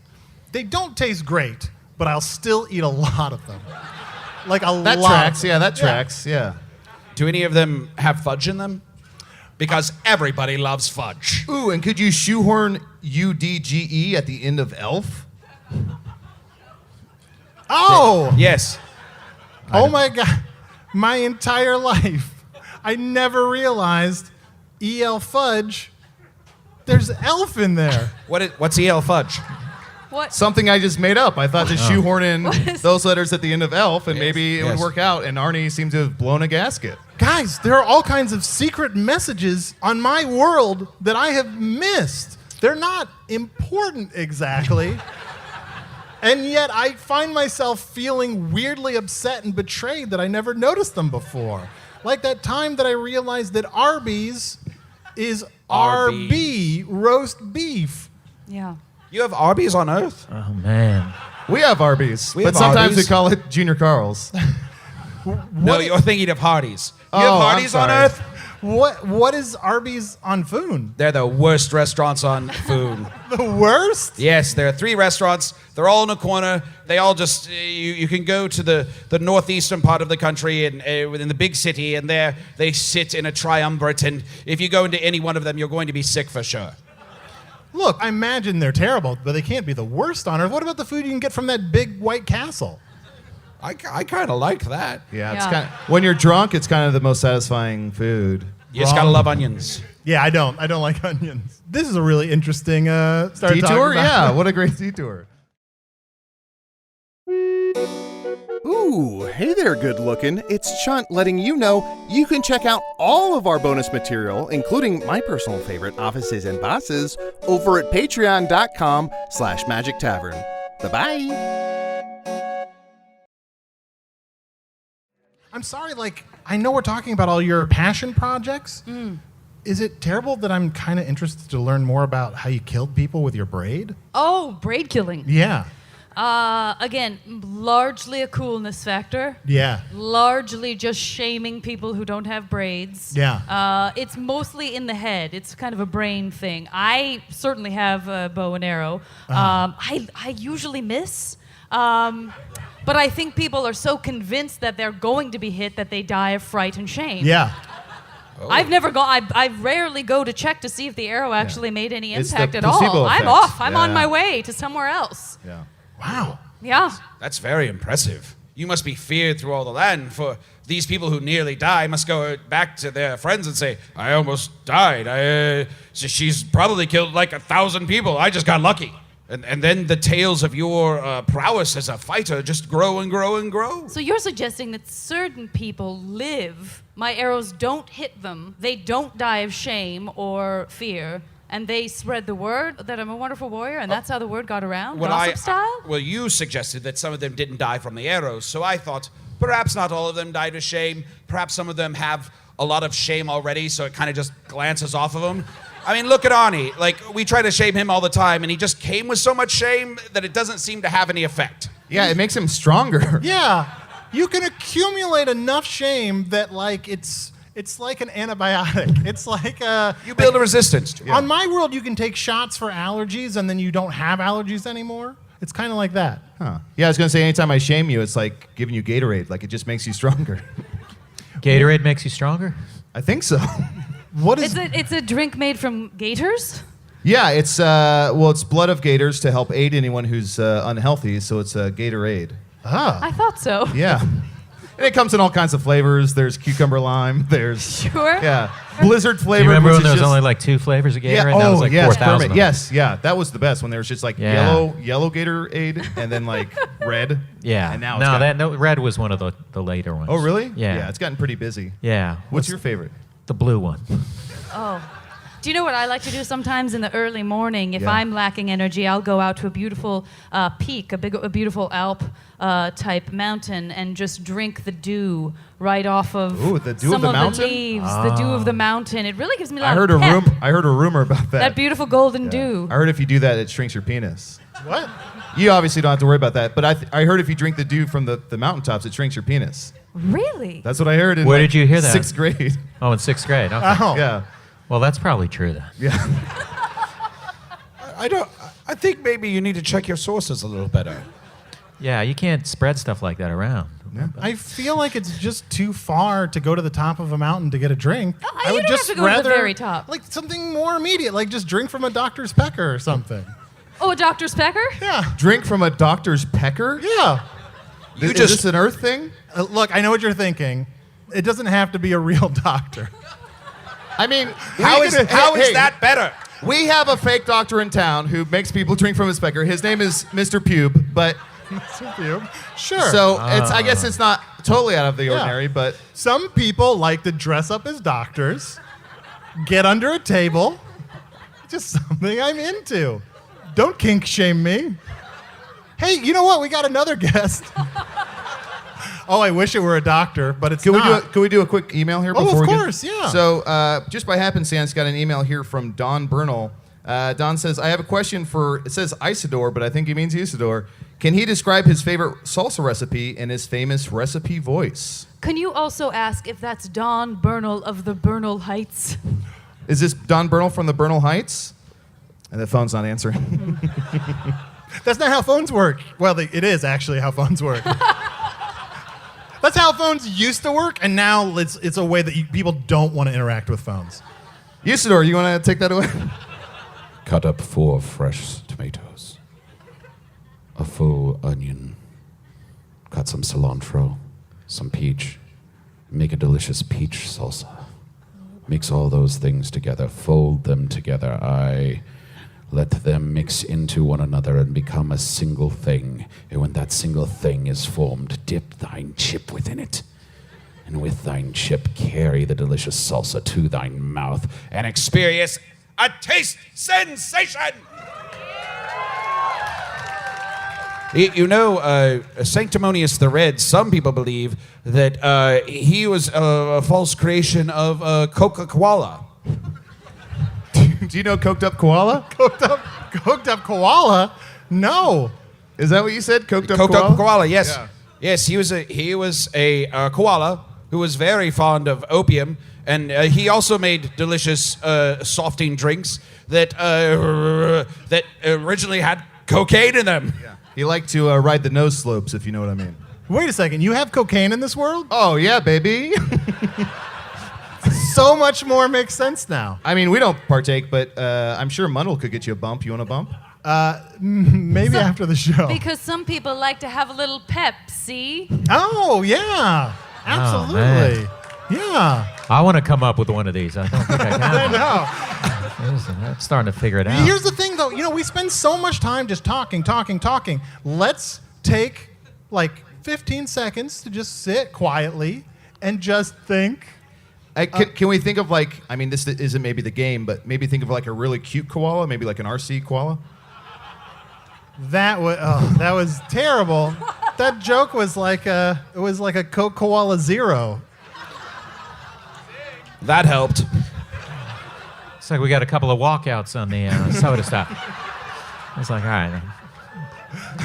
They don't taste great, but I'll still eat a lot of them. Like a lot. That tracks. Yeah, that tracks. Yeah. Do any of them have fudge in them? Because everybody loves fudge. Ooh, and could you shoehorn UDGE at the end of elf? Oh! Yes. Oh my God. My entire life, I never realized EL fudge, there's elf in there. What's EL fudge? What? Something I just made up. I thought to shoehorn in those letters at the end of elf, and maybe it would Yes. work out. And Arnie seemed to have blown a gasket. Guys, there are all kinds of secret messages on my world that I have missed. They're not important exactly. And yet I find myself feeling weirdly upset and betrayed that I never noticed them before. Like that time that I realized that Arby's is RB, roast beef. Yeah. You have Arby's on Earth? Oh, man. We have Arby's, We but have sometimes Arby's. we call it Junior Carl's. No, you're thinking of Hardee's. You Oh, have I'm Hardee's on sorry. Earth? What is Arby's on Foon? They're the worst restaurants on food. The worst? Yes, there are 3 restaurants. They're all in a corner. They all just, you can go to the northeastern part of the country and within the big city, and there they sit in a triumvirate, and if you go into any one of them, you're going to be sick for sure. Look, I imagine they're terrible, but they can't be the worst on earth. What about the food you can get from that big white castle? I kind of like that. Yeah, it's Yeah. kind of, when you're drunk, it's kind of the most satisfying food. You just gotta love onions. Yeah, I don't like onions. This is a really interesting start talking Detour? about- Yeah, what a great detour. Ooh, hey there, good looking. It's Chunt letting you know you can check out all of our bonus material, including my personal favorite, Offices and Bosses, over at patreon.com/Magic Tavern. Bye-bye. I'm sorry, I know we're talking about all your passion projects. Is it terrible that I'm kind of interested to learn more about how you killed people with your braid? Oh, braid killing. Yeah. Again, largely a coolness factor. Yeah. Largely just shaming people who don't have braids. Yeah. It's mostly in the head. It's kind of a brain thing. I certainly have a bow and arrow. I usually miss. But I think people are so convinced that they're going to be hit that they die of fright and shame. Yeah. I've never gone. I rarely go to check to see if the arrow actually made any It's the impact at placebo all. I'm effect. off. I'm on Yeah. my way to somewhere else. Yeah. Wow. Yeah. That's very impressive. You must be feared through all the land, for these people who nearly die must go back to their friends and say, I almost died. She's probably killed like 1,000 people. I just got lucky. And then the tales of your prowess as a fighter just grow and grow and grow. So you're suggesting that certain people live, my arrows don't hit them, they don't die of shame or fear, and they spread the word that I'm a wonderful warrior, and that's how the word got around? Gossip style? Well, you suggested that some of them didn't die from the arrows, so I thought perhaps not all of them died of shame. Perhaps some of them have a lot of shame already, so it kind of just glances off of them. I mean, look at Arnie. We try to shame him all the time, and he just came with so much shame that it doesn't seem to have any effect. Yeah, it makes him stronger. Yeah. You can accumulate enough shame that it's like an antibiotic. It's like You build a resistance to it. on my world you can take shots for allergies and then you don't have allergies anymore. It's kind of like that. Huh. Yeah, I was going to say, anytime I shame you, it's like giving you Gatorade. It just makes you stronger. Gatorade makes you stronger? I think so. What is It's a drink made from gators? Yeah, it's it's blood of gators to help aid anyone who's unhealthy, so it's Gatorade. I thought so. Yeah. And it comes in all kinds of flavors. There's cucumber lime. There's Sure. yeah, blizzard Do flavor. you remember which when there is was just- only like 2 flavors of Gatorade? yeah, Now oh it's like yes, 4,000 Kermit. of them. Yes, yeah, that was the best when there was just Yeah. yellow Gatorade and then Yeah. red. And now it's got- red was one of the later ones. Oh really? Yeah. Yeah, it's gotten pretty busy. Yeah. What's your favorite? The blue one. Oh. Do you know what I like to do sometimes in the early morning? If Yeah. I'm lacking energy, I'll go out to a beautiful peak, a beautiful Alp type mountain, and just drink the dew right off of Ooh, the dew of some the of mountain? the leaves. The dew of the mountain. It really gives me a lot I heard of pep. I heard a rumor about that. That beautiful golden Yeah. dew. I heard if you do that, it shrinks your penis. what? You obviously don't have to worry about that, but I heard if you drink the dew from the mountaintops, it shrinks your penis. Really? That's what I heard in Where did you hear that? 6th grade. Oh, in 6th grade. Okay. Oh. Yeah. Well, that's probably true then. Yeah. I think maybe you need to check your sources a little better. Yeah, you can't spread stuff like that around. I feel like it's just too far to go to the top of a mountain to get a drink. Oh, I you would don't just have to go to the rather very top. like something more immediate, like just drink from a Dr. Pecker or something. Oh, a Dr. Specker? Yeah. Drink from a doctor's pecker? Yeah. Is this an Earth thing? Look, I know what you're thinking. It doesn't have to be a real doctor. I mean, How is hey, that better? We have a fake doctor in town who makes people drink from his becker. His name is Mr. Pube, but Sure. so I guess it's not totally out of the ordinary, but Some people like to dress up as doctors, get under a table. Just something I'm into. Don't kink shame me. Hey, you know what? We got another guest. Oh, I wish it were a doctor, but it's not. Can we do a quick email here Oh, before of we course, yeah. So just by happenstance, got an email here from Don Bernal. Don says, I have a question it says Usidore, but I think he means Usidore. Can he describe his favorite salsa recipe in his famous recipe voice? Can you also ask if that's Don Bernal of the Bernal Heights? Is this Don Bernal from the Bernal Heights? And the phone's not answering. That's not how phones work. Well, it is actually how phones work. That's how phones used to work, and now it's a way that people don't want to interact with phones. Usidore, you want to take that away? Cut up 4 fresh tomatoes, a full onion, cut some cilantro, some peach, make a delicious peach salsa. Mix all those things together, fold them together. Let them mix into one another and become a single thing. And when that single thing is formed, dip thine chip within it. And with thine chip, carry the delicious salsa to thine mouth and experience a taste sensation. You know, Sanctimonious the Red, some people believe that he was a false creation of Coca-Cola. Do you know Coked Up Koala? Coked up koala? No. Is that what you said? Coked Up Coked Koala? up koala, yes. Yeah. Yes, he was a koala who was very fond of opium, and he also made delicious softing drinks that originally had cocaine in them. Yeah. He liked to ride the nose slopes, if you know what I mean. Wait a second. You have cocaine in this world? Oh, yeah, baby. So much more makes sense now. I mean, we don't partake, but I'm sure Muddle could get you a bump. You want a bump? Maybe after the show. Because some people like to have a little pep, see? Oh, yeah. Absolutely. Yeah. I want to come up with one of these. I don't think I I can. know. I'm starting to figure it out. Here's the thing, though. You know, we spend so much time just talking. Let's take like 15 seconds to just sit quietly and just think. Can we think of this isn't maybe the game, but maybe think of like a really cute koala, maybe like an RC koala? That was terrible. That joke was like a Coke Koala Zero. That helped. It's like we got a couple of walkouts on the soda stop. It's like, all right. Then.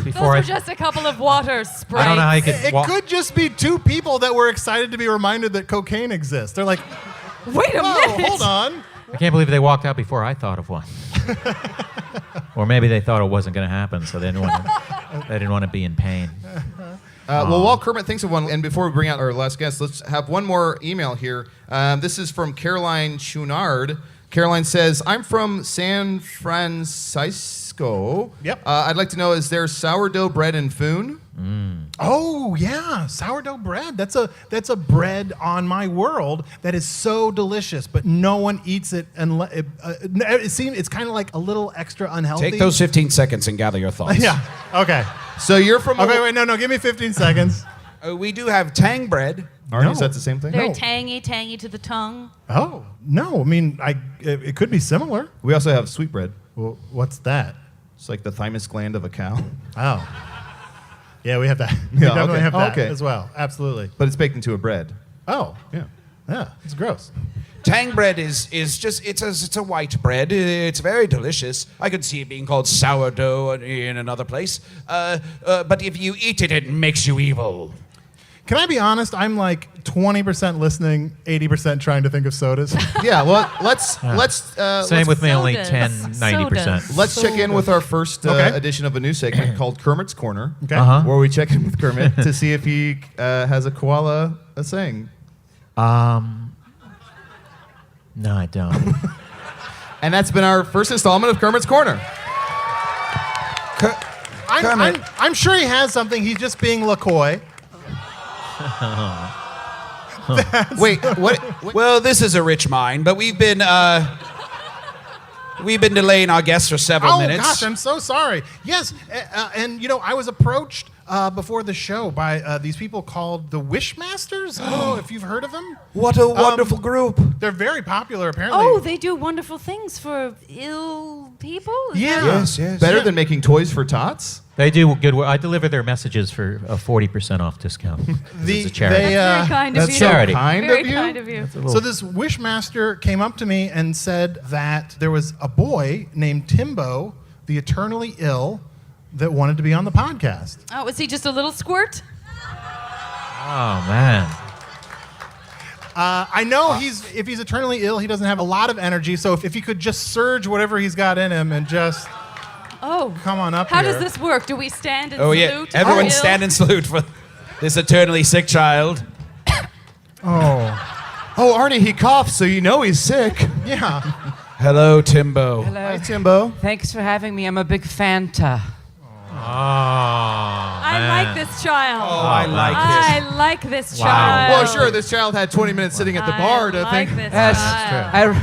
Those were just a couple of water sprites. I don't know how you could. It could just be two people that were excited to be reminded that cocaine exists. They're like, Wait a minute. hold on. I can't believe they walked out before I thought of one. Or maybe they thought it wasn't going to happen, so they didn't want to be in pain. Well, while Kermit thinks of one, and before we bring out our last guest, let's have one more email here. This is from Caroline Chouinard. Caroline says, I'm from San Francisco. Yep. I'd like to know, is there sourdough bread in Foon? Oh yeah, sourdough bread. That's a bread on my world that is so delicious, but no one eats it unless it's kind of like a little extra unhealthy. Take those 15 seconds and gather your thoughts. Yeah. Okay. So you're from... Okay. Wait. No. Give me 15 seconds. We do have tang bread. Arnie, is that the same thing? Very No. tangy to the tongue. Oh no. I mean, it could be similar. We also have sweet bread. Well, what's that? It's like the thymus gland of a cow. Oh. Yeah, we have that. We Yeah, definitely okay. have that Okay. as well. Absolutely. But it's baked into a bread. Oh. Yeah. Yeah. It's gross. Tang bread is just it's a white bread. It's very delicious. I could see it being called sourdough in another place. But if you eat it, it makes you evil. Can I be honest? I'm like 20% listening, 80% trying to think of sodas. Yeah, well, let's Same with me, only Sodas. 10, 90%. let's check in with our first Okay. edition of a new segment called Kermit's Corner, Okay. Uh-huh. where we check in with Kermit to see if he has a koala saying. No, I don't. And that's been our first installment of Kermit's Corner. I'm sure he has something. He's just being LaCoy. Wait, what? Well, this is a rich mind, but we've been We've been delaying our guests for several minutes. Oh, gosh, I'm so sorry. Yes, and I was approached before the show by these people called the Wishmasters. I don't know if you've heard of them. What a wonderful group. They're very popular, apparently. Oh, they do wonderful things for ill people? Yeah. Yes. Better than making toys for tots? They do good work. I deliver their messages for a 40% off discount. It's a charity. Very kind of That's you. so Charity. kind Very of you. kind of you. So this Wishmaster came up to me and said that there was a boy named Timbo, the eternally ill, that wanted to be on the podcast. Oh, was he just a little squirt? Oh, man. I know if he's eternally ill, he doesn't have a lot of energy. So if he could just surge whatever he's got in him and just come on up How here. does this work? Do we stand and Oh, salute? yeah. Everyone Ill? stand and salute for this eternally sick child. Oh, Arnie, he coughs, so you know he's sick. yeah. Hello, Timbo. Hello. Hi, Timbo. Thanks for having me. I'm a big Fanta. I like this child. Oh, I like this. I like this Wow. child. Well, sure, this child had 20 minutes sitting at the bar to I like think. this Yes, child.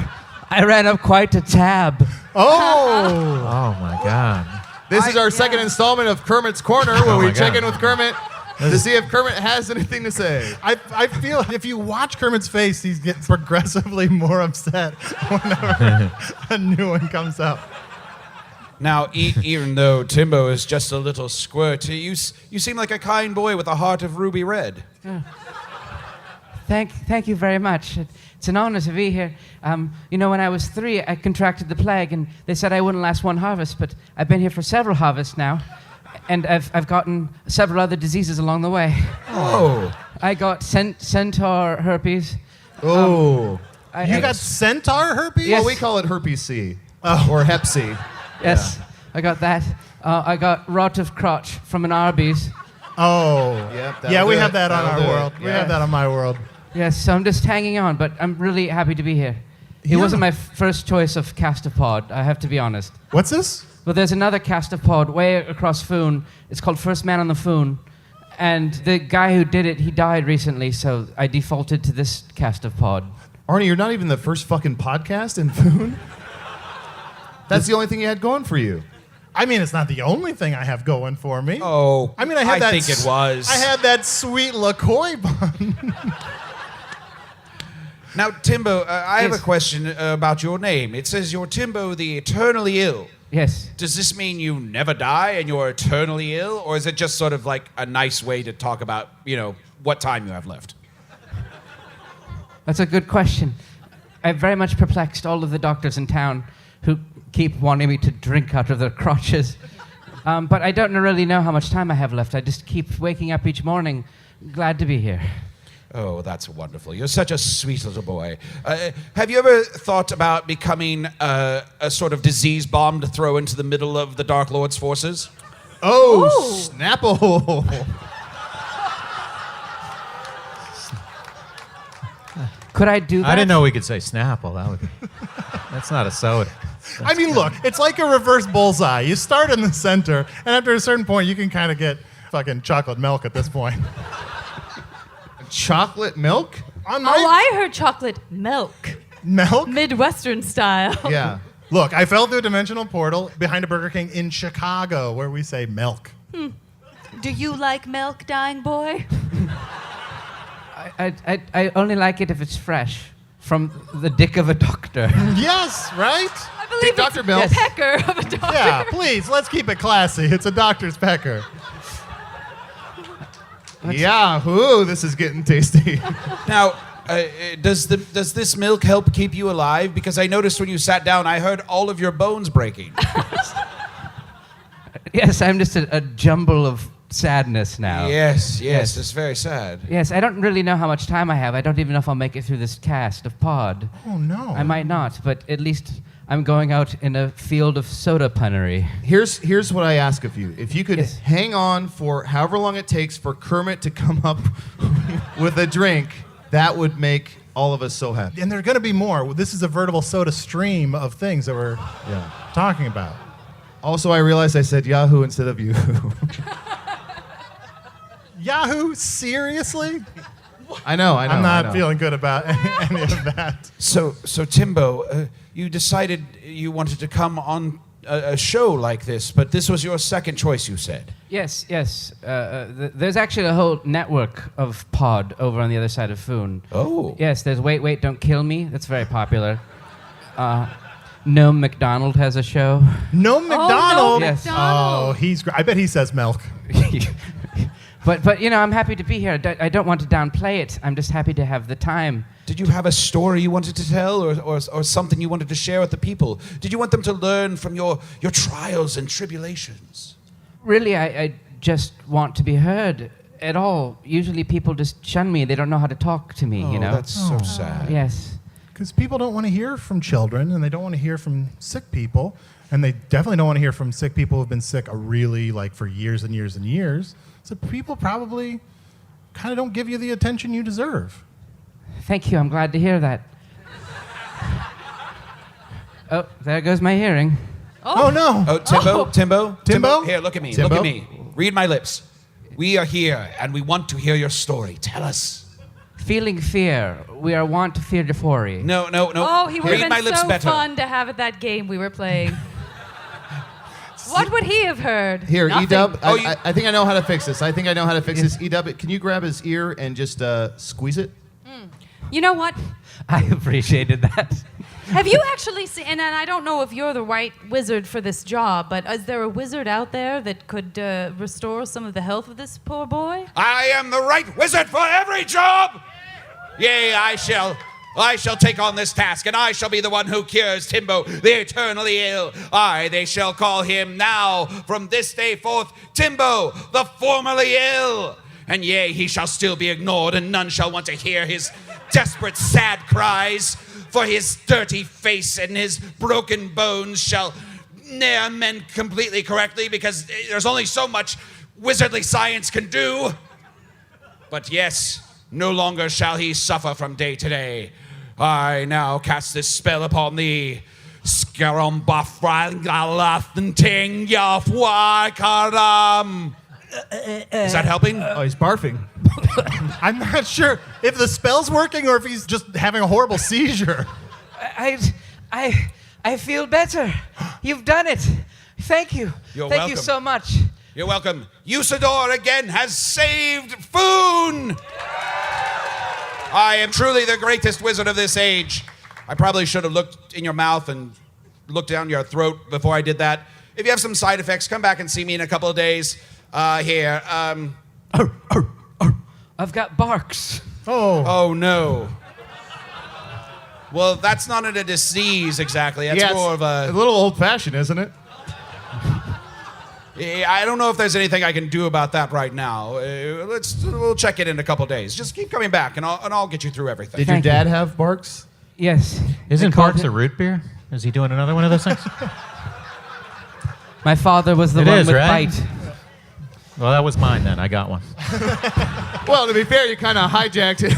I ran up quite a tab. Oh, Oh, my God. This is our second installment of Kermit's Corner, where we my check God. in with Kermit to see if Kermit has anything to say. I feel if you watch Kermit's face, he gets progressively more upset whenever a new one comes up. Now, even though Timbo is just a little squirt, you seem like a kind boy with a heart of ruby red. Thank you very much. It's an honor to be here. When I was 3, I contracted the plague, and they said I wouldn't last one harvest, but I've been here for several harvests now, and I've gotten several other diseases along the way. Oh. I got centaur herpes. Oh. You got centaur herpes? Yes. Well, we call it herpes C. Or hep C. Yes, I got that. I got rot of crotch from an Arby's. Oh. Yep, that'll Yeah, we do have it. that on That'll our do it. world. We Yeah. have that on my world. Yes, so I'm just hanging on, but I'm really happy to be here. It wasn't my first choice of cast of pod, I have to be honest. What's this? But there's another cast of pod way across Foon. It's called First Man on the Foon. And the guy who did it, he died recently, so I defaulted to this cast of pod. Arnie, you're not even the first fucking podcast in Foon. That's the only thing you had going for you. I mean, it's not the only thing I have going for me. Oh, I mean, I had that. think it was. I had that sweet LaCroix bun. Now, Timbo, I have a Yes. question about your name. It says you're Timbo the eternally ill. Yes. Does this mean you never die and you're eternally ill? Or is it just sort of like a nice way to talk about, what time you have left? That's a good question. I've very much perplexed all of the doctors in town who keep wanting me to drink out of their crotches. But I don't really know how much time I have left. I just keep waking up each morning glad to be here. Oh, that's wonderful. You're such a sweet little boy. Have you ever thought about becoming a sort of disease bomb to throw into the middle of the Dark Lord's forces? Oh, Ooh. Snapple. Could I do that? I didn't know we could say Snapple. That's not a soda. I mean, look, it's like a reverse bullseye. You start in the center, and after a certain point, you can kind of get fucking chocolate milk at this point. Chocolate milk? On Oh, I heard chocolate milk. milk? Midwestern style. Yeah. Look, I fell through a dimensional portal behind a Burger King in Chicago where we say milk. Do you like milk, dying boy? I only like it if it's fresh from the dick of a doctor. Yes, right? I believe Dr. it's Milk. a pecker of a doctor. Yeah, please, let's keep it classy. It's a doctor's pecker. Yahoo, this is getting tasty. Now, does this milk help keep you alive? Because I noticed when you sat down, I heard all of your bones breaking. Yes, I'm just a jumble of sadness now. Yes, it's very sad. Yes, I don't really know how much time I have. I don't even know if I'll make it through this cast of pod. Oh, no. I might not, but at least I'm going out in a field of soda punnery. Here's what I ask of you. If you could Yes. hang on for however long it takes for Kermit to come up with a drink, that would make all of us so happy. And there are going to be more. This is a veritable soda stream of things that we're talking about. Also, I realized I said Yahoo instead of you. Yahoo? Seriously? I know. I'm not feeling good about any of that. So Timbo, you decided you wanted to come on a show like this, but this was your second choice, you said. Yes. There's actually a whole network of pod over on the other side of Foon. Oh. Yes, there's Wait, Don't Kill Me. That's very popular. Gnome McDonald has a show. Gnome McDonald? Yes. Oh, he's great. I bet he says milk. But I'm happy to be here. I don't want to downplay it. I'm just happy to have the time. Did you have a story you wanted to tell or something you wanted to share with the people? Did you want them to learn from your trials and tribulations? Really, I just want to be heard at all. Usually people just shun me. They don't know how to talk to me, That's so sad. Yes. Because people don't want to hear from children, and they don't want to hear from sick people, and they definitely don't want to hear from sick people who've been sick for years and years and years. So people probably kind of don't give you the attention you deserve. Thank you. I'm glad to hear that. Oh, there goes my hearing. Oh no! Oh, Timbo. Here, look at me. Timbo? Look at me. Read my lips. We are here, and we want to hear your story. Tell us. Feeling fear. We are want to fear Jafori. No. Oh, he would Read have my been lips so better. fun to have at that game we were playing. What would he have heard? Here, Nothing. E-Dub, Oh, you- I think I know how to fix this. E-Dub, can you grab his ear and just squeeze it? You know what? I appreciated that. Have you actually seen, and I don't know if you're the right wizard for this job, but is there a wizard out there that could restore some of the health of this poor boy? I am the right wizard for every job. Yea, I shall take on this task, and I shall be the one who cures Timbo, the eternally ill. They shall call him now, from this day forth, Timbo, the formerly ill. And yea, he shall still be ignored, and none shall want to hear his desperate, sad cries, for his dirty face and his broken bones shall ne'er mend completely correctly, because there's only so much wizardly science can do. But yes, no longer shall he suffer from day to day. I now cast this spell upon thee. Is that helping? Oh, he's barfing. I'm not sure if the spell's working or if he's just having a horrible seizure. I feel better. You've done it. Thank you. You're Thank you welcome. so much. You're welcome. Usidore again has saved Foon! I am truly the greatest wizard of this age. I probably should have looked in your mouth and looked down your throat before I did that. If you have some side effects, come back and see me in a couple of days. Here. I've got barks. Oh, no. Well, that's not a disease exactly. That's more of a little old-fashioned, isn't it? I don't know if there's anything I can do about that right now. We'll check it in a couple of days. Just keep coming back, and I'll get you through everything. Did your dad have barks? Yes. Isn't Barks a root beer? Is he doing another one of those things? My father was the It one is, with right? bite. Well, that was mine then. I got one. Well, to be fair, you kind of hijacked it.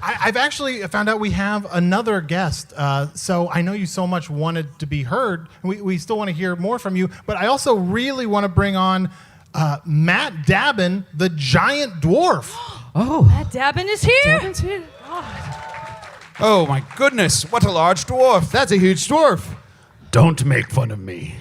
I've actually found out we have another guest. So I know you so much wanted to be heard. We still want to hear more from you. But I also really want to bring on Matt Dabbin, the giant dwarf. Oh. Matt Dabbin is here. Dabbin's here. Oh, my goodness. What a large dwarf. That's a huge dwarf. Don't make fun of me.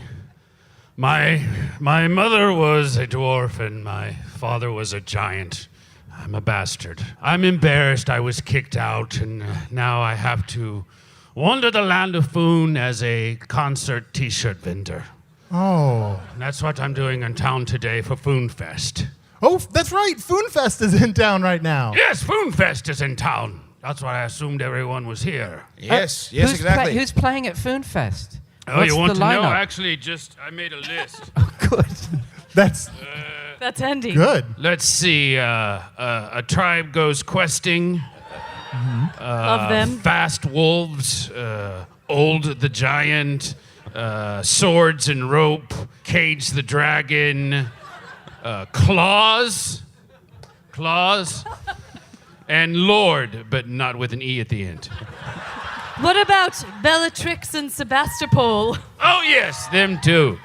My mother was a dwarf and my father was a giant. I'm a bastard. I'm embarrassed I was kicked out and now I have to wander the land of Foon as a concert t-shirt vendor. Oh. And that's what I'm doing in town today for Foon Fest. Oh, that's right. Foonfest is in town right now. Yes, Foon Fest is in town. That's why I assumed everyone was here. Yes, Who's exactly. who's playing at Foonfest? Oh, What's you want the to know? lineup? Actually, I made a list. Good. That's That's handy. good. Let's see. A tribe goes questing. Love them. Fast wolves. Old the giant. Swords and rope. Cage the dragon. Claws. And Lord, but not with an E at the end. What about Bellatrix and Sebastopol? Oh, yes, them too.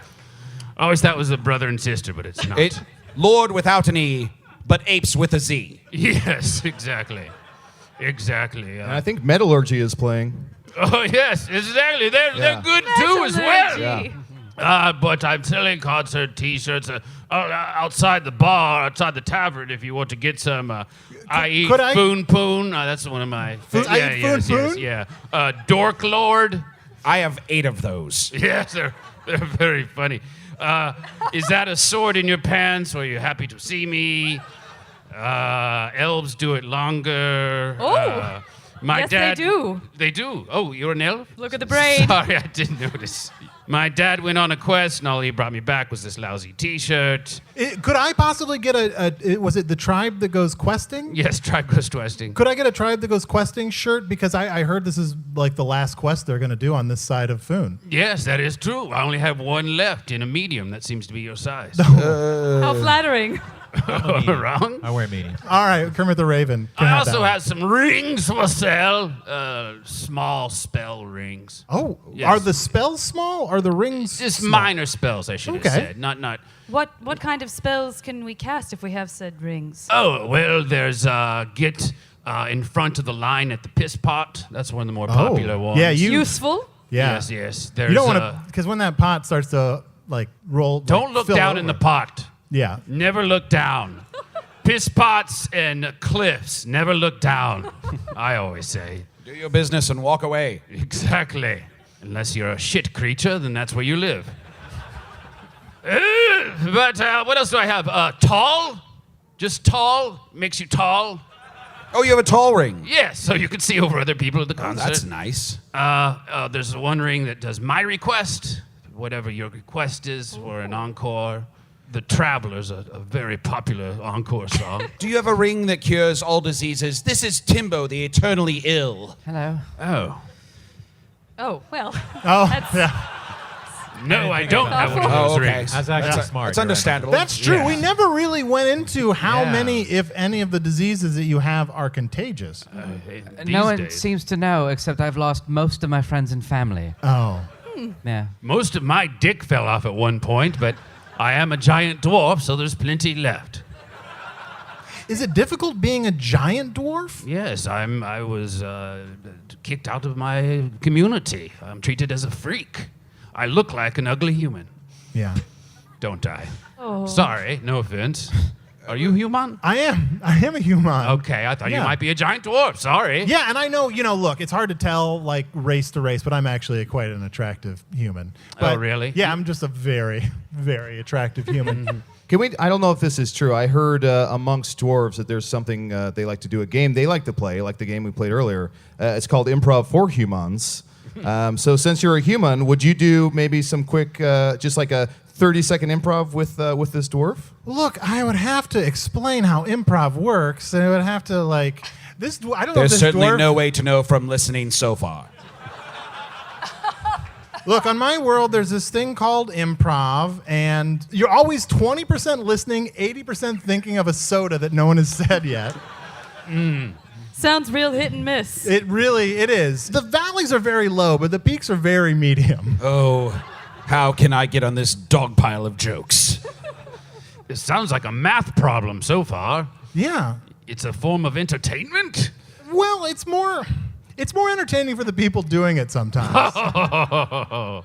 I always thought it was a brother and sister, but it's not. Lord without an E, but apes with a Z. Yes, exactly. Exactly. And I think metallurgy is playing. Oh, yes, exactly. They're good too as well. Metallurgy. But I'm selling concert T-shirts outside the bar, outside the tavern. If you want to get some, I eat could I- Foon Poon. That's one of my. I eat Foon Poon? Yeah. Dork Lord. I have 8 of those. Yes, they're very funny. Is that a sword in your pants? Or are you happy to see me? Elves do it longer. Oh. My Yes, dad. they do. They do. Oh, you're an elf? Look at the braid. Sorry, I didn't notice. My dad went on a quest, and all he brought me back was this lousy T-shirt. Could I possibly get was it the tribe that goes questing? Yes, tribe goes questing. Could I get a tribe that goes questing shirt? Because I heard this is like the last quest they're going to do on this side of Foon. Yes, that is true. I only have one left in a medium. That seems to be your size. How flattering. Wrong? I wear medium. All right, Kermit the Raven. can I have that also one. have some rings for sale. Small spell rings. Oh, Yes. are the spells small? Are the rings Just small? minor spells, I should Okay. have said. Not. What kind of spells can we cast if we have said rings? Oh, well, there's get in front of the line at the piss pot. That's one of the more popular ones. Yeah, you. Useful? Yeah. Yes. There's, You don't want to, because when that pot starts to like roll. don't like, look fill down over. in the pot. Yeah. Never look down. Piss pots and cliffs. Never look down. I always say. Do your business and walk away. Exactly. Unless you're a shit creature, then that's where you live. But what else do I have? Tall? Just tall? Makes you tall? Oh, you have a tall ring. Yes, so you can see over other people at the Oh, concert. that's nice. There's one ring that does my request, whatever your request is for an encore. The Traveler's a very popular encore song. Do you have a ring that cures all diseases? This is Timbo, the eternally ill. Hello. Oh. Oh, well. Oh, That's- yeah. No, I don't have one of those Oh, okay. rings. That's actually That's smart. It's You're right. understandable. That's true. Yeah. We never really went into how Yeah. many, if any, of the diseases that you have are contagious. These No one days. seems to know, except I've lost most of my friends and family. Oh. Yeah. Most of my dick fell off at one point, but I am a giant dwarf, so there's plenty left. Is it difficult being a giant dwarf? Yes, I was kicked out of my community. I'm treated as a freak. I look like an ugly human, Yeah. don't I? Oh. Sorry, no offense. Are you human? I am a human. Okay, I thought you Yeah. might be a giant dwarf. Sorry. Yeah, and I know, look, it's hard to tell, like, race to race, but I'm actually quite an attractive human. But, really? Yeah, I'm just a very, very attractive human. Can we? I don't know if this is true. I heard amongst dwarves that there's something they like to do, a game they like to play, like the game we played earlier. It's called Improv for Humans. So since you're a human, would you do maybe some quick, just like a 30-second improv with this dwarf? Look, I would have to explain how improv works, and I would have to, like, this, I don't know if There's this certainly dwarf... no way to know from listening so far. Look, on my world, there's this thing called improv, and you're always 20% listening, 80% thinking of a soda that no one has said yet. Sounds real hit and miss. It is. The valleys are very low, but the peaks are very medium. Oh, how can I get on this dog pile of jokes? It sounds like a math problem so far. Yeah. It's a form of entertainment? Well, it's more entertaining for the people doing it sometimes. Well,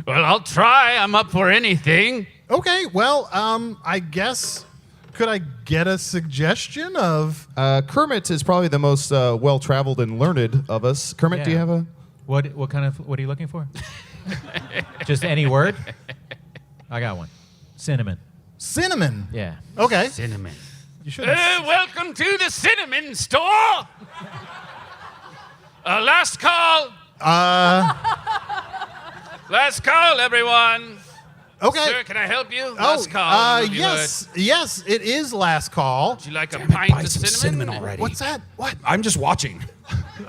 I'll try. I'm up for anything. Okay, well, I guess, could I get a suggestion of... Kermit is probably the most well-traveled and learned of us. Kermit, do you Yeah. have a... What are you looking for? Just any word? I got one. Cinnamon. Cinnamon? Yeah. Okay. Cinnamon. You should Welcome to the cinnamon store. Last call. Last call, everyone. Okay. Sir, can I help you? Last call. Have you yes, it is last call. Would you like a pint Buy of some cinnamon? cinnamon already. What's that? What? I'm just watching.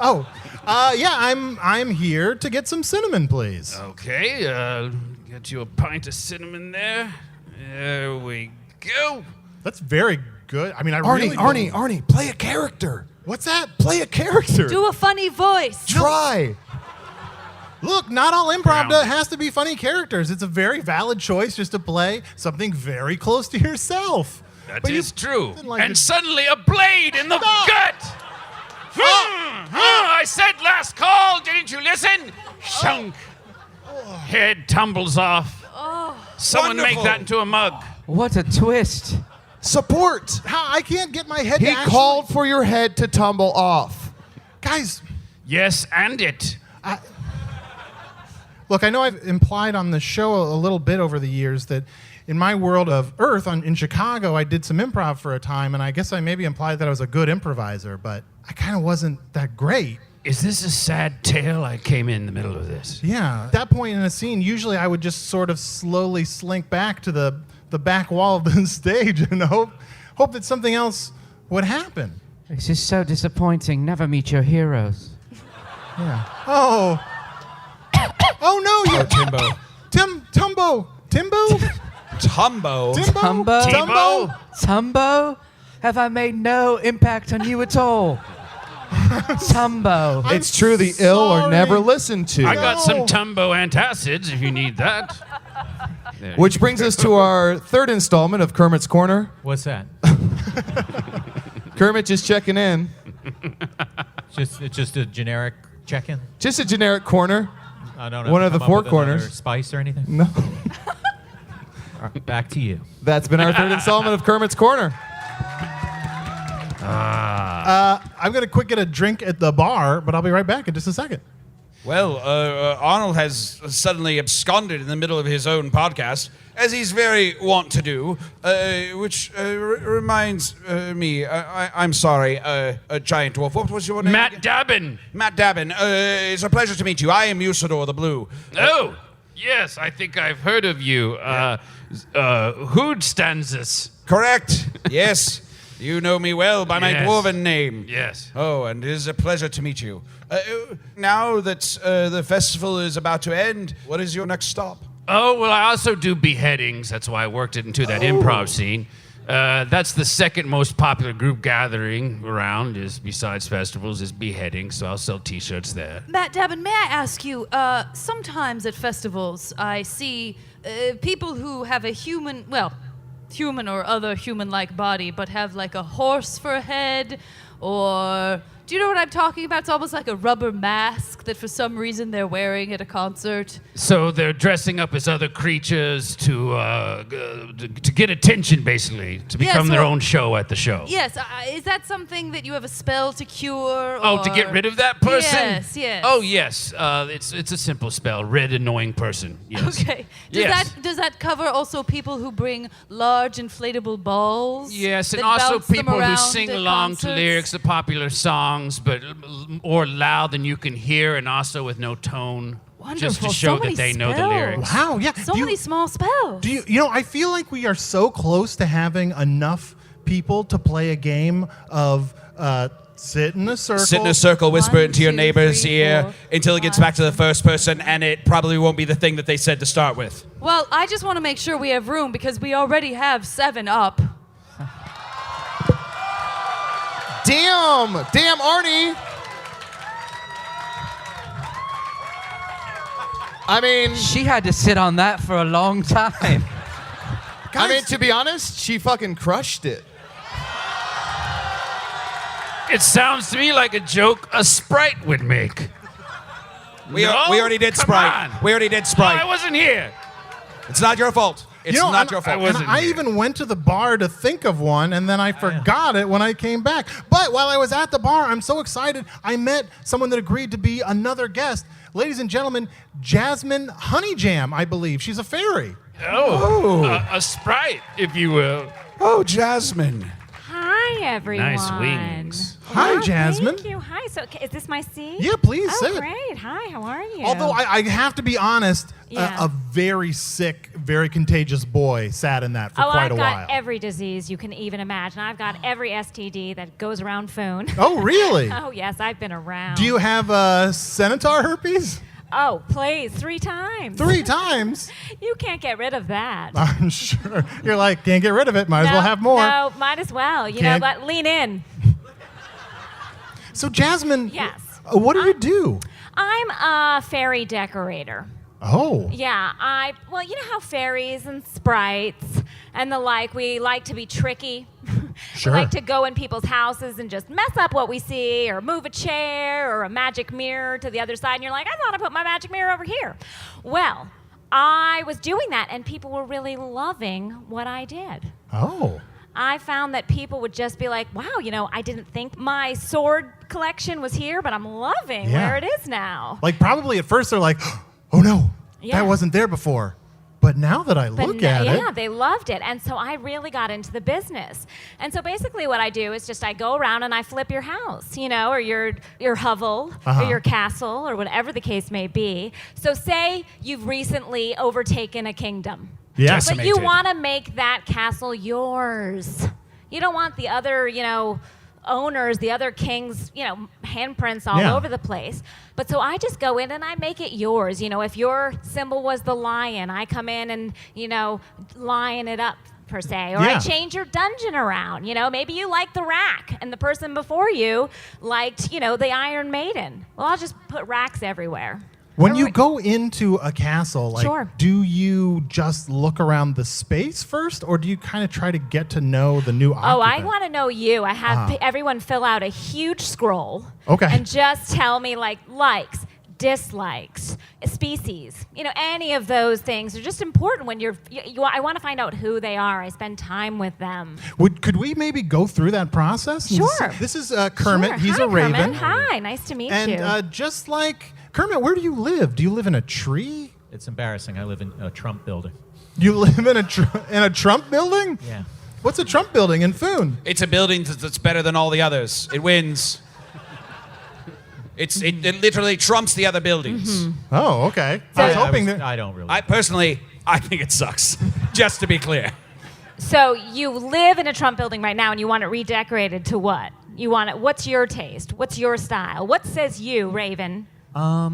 Oh, yeah, I'm here to get some cinnamon, please. Okay, get you a pint of cinnamon there. There we go. That's very good. I mean, Arnie, play a character. What's that? Play a character. Do a funny voice. Try. Look, not all improv Brown. has to be funny characters. It's a very valid choice just to play something very close to yourself. That is true. didn't like And it. suddenly a blade in the gut! I said last call, didn't you listen? Shunk. Head tumbles off. Someone make Wonderful. that into a mug. What a twist. Support! How I can't get my head He to actually... called for your head to tumble off. Guys, Yes, and it. look, I know I've implied on the show a little bit over the years that in my world of Earth in Chicago, I did some improv for a time, and I guess I maybe implied that I was a good improviser, but I kind of wasn't that great. Is this a sad tale? I came in the middle of this. Yeah. At that point in a scene, usually I would just sort of slowly slink back to the back wall of the stage and hope that something else would happen. This is so disappointing. Never meet your heroes. Yeah. Oh. Oh no, you Timbo. Timbo. Tumbo. Tumbo? Timbo? Tumbo? Have I made no impact on you at all? Tumbo. It's true, the ill are sorry. never listened to. I got some No. Tumbo antacids if you need that. There. Which brings us to our third installment of Kermit's Corner. What's that? Kermit just checking in. It's just a generic check-in? Just a generic corner. I don't know. One of the come up four with another corners. Spice or anything? No. All right, back to you. That's been our third installment of Kermit's Corner. I'm gonna quick get a drink at the bar, but I'll be right back in just a second. Well, Arnold has suddenly absconded in the middle of his own podcast, as he's very wont to do, which reminds me, I'm sorry, a giant dwarf. What was your name? Matt again? Dabbin. Matt Dabbin. It's a pleasure to meet you. I am Usidore the Blue. Oh, yes, I think I've heard of you. Hood Stanzas. Correct. Yes. You know me well by my Yes. dwarven name. Yes. Oh, and it is a pleasure to meet you. Now that the festival is about to end, what is your next stop? Oh, well, I also do beheadings. That's why I worked it into that improv scene. That's the second most popular group gathering around, is besides festivals, is beheadings. So I'll sell T-shirts there. Matt Dabbin, may I ask you, sometimes at festivals I see people who have a human or other human-like body, but have like a horse for a head, or... Do you know what I'm talking about? It's almost like a rubber mask that for some reason they're wearing at a concert. So they're dressing up as other creatures to get attention, basically, to become their own show at the show. Yes, is that something that you have a spell to cure? Oh, to get rid of that person? Yes, yes. Oh, yes. It's a simple spell. Red annoying person. Yes. Okay. Does that cover also people who bring large inflatable balls? Yes, and that also bounce them people who around sing at along to concerts? lyrics of popular songs, but more loud than you can hear, and also with no tone, just to Wonderful. show So many that they know the spells. lyrics. Wow, yeah. So many small spells. Do you I feel like we are so close to having enough people to play a game of sit in a circle. Sit in a circle, whisper One, into your two, neighbor's three, ear four, until it gets back to the first person, and it probably won't be the thing that they said to start with. Well, I just want to make sure we have room because we already have 7 up. Damn, Arnie. I mean, She had to sit on that for a long time. to be honest, she fucking crushed it. It sounds to me like a joke a Sprite would make. We No? already did Come Sprite. on. We already did Oh, Sprite. I wasn't here. It's not your fault. It's not your fault. I wasn't I here. even went to the bar to think of one, and then I forgot it when I came back. But while I was at the bar, I'm so excited. I met someone that agreed to be another guest. Ladies and gentlemen, Jasmine Honeygem, I believe. She's a fairy. Oh, a Sprite, if you will. Oh, Jasmine. Hi, everyone. Nice wings. Hi, Jasmine. Thank you. Hi. So, is this my seat? Yeah, please Oh, sit. great. Hi. How are you? Although I have to be honest, Yeah. a very sick, very contagious boy sat in that for quite I've a got while. every disease you can even imagine. I've got every STD that goes around phone. Oh, really? Oh, yes. I've been around. Do you have centaur herpes? Oh, please. 3 times. 3 times? You can't get rid of that. I'm sure. You're like, can't get rid of it. Might as No, well have more. No, might as well. You Can't- know what? Lean in. So, Jasmine, Yes. what do you do? I'm a fairy decorator. Oh. Yeah, well, you know how fairies and sprites and the like. We like to be tricky. Sure. We like to go in people's houses and just mess up what we see, or move a chair or a magic mirror to the other side, and you're like, I thought I put my magic mirror over here. Well, I was doing that, and people were really loving what I did. Oh. I found that people would just be like, wow, I didn't think my sword collection was here, but I'm loving where it is now. Like, probably at first they're like, oh no, Yeah. that wasn't there before. But now that I look at it. Yeah, they loved it. And so I really got into the business. And so basically what I do is just I go around and I flip your house, or your hovel or your castle or whatever the case may be. So say you've recently overtaken a kingdom. Yeah. But you want to make that castle yours. You don't want the other, owners, the other kings, handprints all over the place. But so I just go in and I make it yours. If your symbol was the lion, I come in and, lion it up per se. Or I change your dungeon around. Maybe you like the rack and the person before you liked, the Iron Maiden. Well, I'll just put racks everywhere. When you go into a castle, Sure. do you just look around the space first, or do you kind of try to get to know the new occupant? Oh, I want to know you. I have everyone fill out a huge scroll. Okay. And just tell me likes, dislikes, species. Any of those things are just important when I want to find out who they are. I spend time with them. Could we maybe go through that process? Sure. This is Kermit. Sure. He's Hi, a raven. Kermit. Hi, nice to meet you. And just like Kermit, where do you live? Do you live in a tree? It's embarrassing. I live in a Trump building. You live in a Trump building? Yeah. What's a Trump building in Foon? It's a building that's better than all the others. It wins. It literally trumps the other buildings. Oh, okay. I was hoping that. I don't really. I think it sucks. Just to be clear. So you live in a Trump building right now, and you want it redecorated to what? What's your taste? What's your style? What says you, Raven? I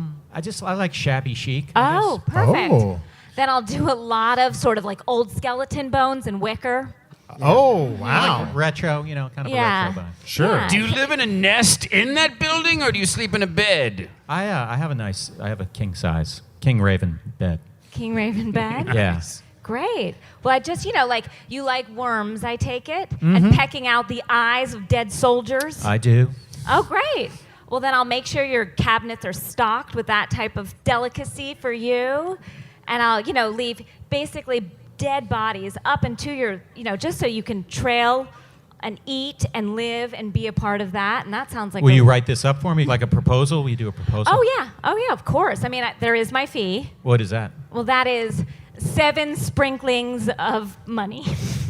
like shabby chic. I Oh, guess. perfect. Oh. Then I'll do a lot of sort of like old skeleton bones and wicker. Oh, wow. Like retro, kind of a retro vibe. Sure. Yeah. Do you live in a nest in that building, or do you sleep in a bed? I have a king size, king raven bed. King Raven bed? Yes. Great. Well, I just, you like worms, I take it, and pecking out the eyes of dead soldiers. I do. Oh, great. Well, then I'll make sure your cabinets are stocked with that type of delicacy for you. And I'll, leave basically dead bodies up into your, just so you can trail and eat and live and be a part of that. And that sounds like... Will you write this up for me, like a proposal? Will you do a proposal? Oh, yeah, of course. I mean, there is my fee. What is that? Well, that is 7 sprinklings of money.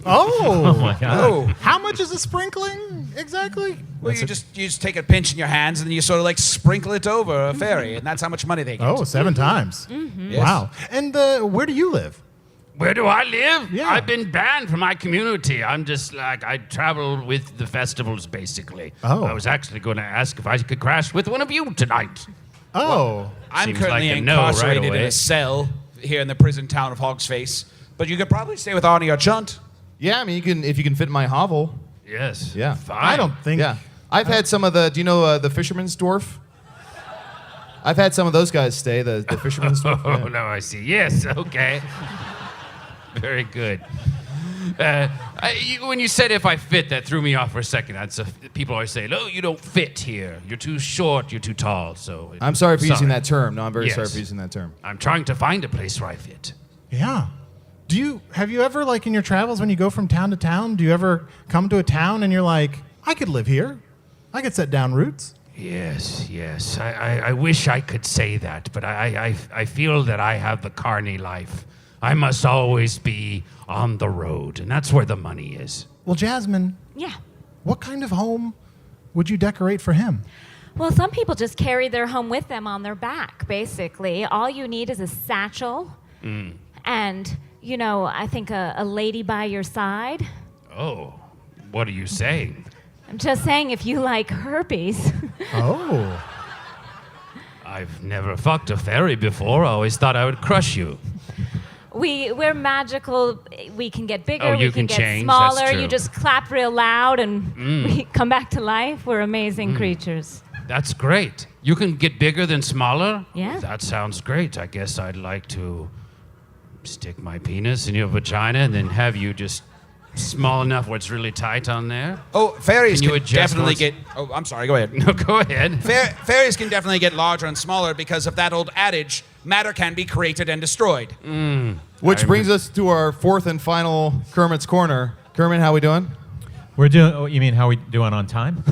Oh. my God. Oh. How much is a sprinkling exactly? Well, you just take a pinch in your hands and then you sort of like sprinkle it over a fairy, and that's how much money they get. Oh, 7 times. Yes. Wow. And where do you live? Where do I live? Yeah. I've been banned from my community. I'm just I travel with the festivals, basically. Oh. I was actually going to ask if I could crash with one of you tonight. Oh. I'm Seems currently like a no right incarcerated in away. a cell here in the prison town of Hogsface, but you could probably stay with Arnie or Chunt. Yeah, I mean, if you can fit in my hovel. Yes. Yeah. Fine. I don't think. Yeah. I've had some of the, do you know the fisherman's dwarf? I've had some of those guys stay, the fisherman's dwarf. Oh, Yeah. no, I see. Yes, okay. Very good. When you said if I fit, that threw me off for a second. People always say, "No, you don't fit here. You're too short. You're too tall." So I'm sorry for using that term. No, I'm very Yes. sorry for using that term. I'm trying to find a place where I fit. Yeah. Have you ever, like in your travels, when you go from town to town, do you ever come to a town and you're like, I could live here. I could set down roots. Yes. I wish I could say that, but I feel that I have the carny life. I must always be on the road, and that's where the money is. Well, Jasmine, Yeah. what kind of home would you decorate for him? Well, some people just carry their home with them on their back, basically. All you need is a satchel and, I think a lady by your side. Oh, what are you saying? I'm just saying if you like herpes. Oh. I've never fucked a fairy before. I always thought I would crush you. We're magical. We can get bigger. Oh, you we can can get change. smaller. That's true. You just clap real loud and we come back to life. We're amazing creatures. That's great. You can get bigger than smaller? Yeah. That sounds great. I guess I'd like to stick my penis in your vagina and then have you just small enough where it's really tight on there? Oh, fairies Can you can adjust definitely once- get... Oh, I'm sorry, go ahead. No, go ahead. Fairies can definitely get larger and smaller because of that old adage, matter can be created and destroyed. Which brings us to our fourth and final Kermit's Corner. Kermit, how we doing? We're doing. Oh, you mean how we doing on time?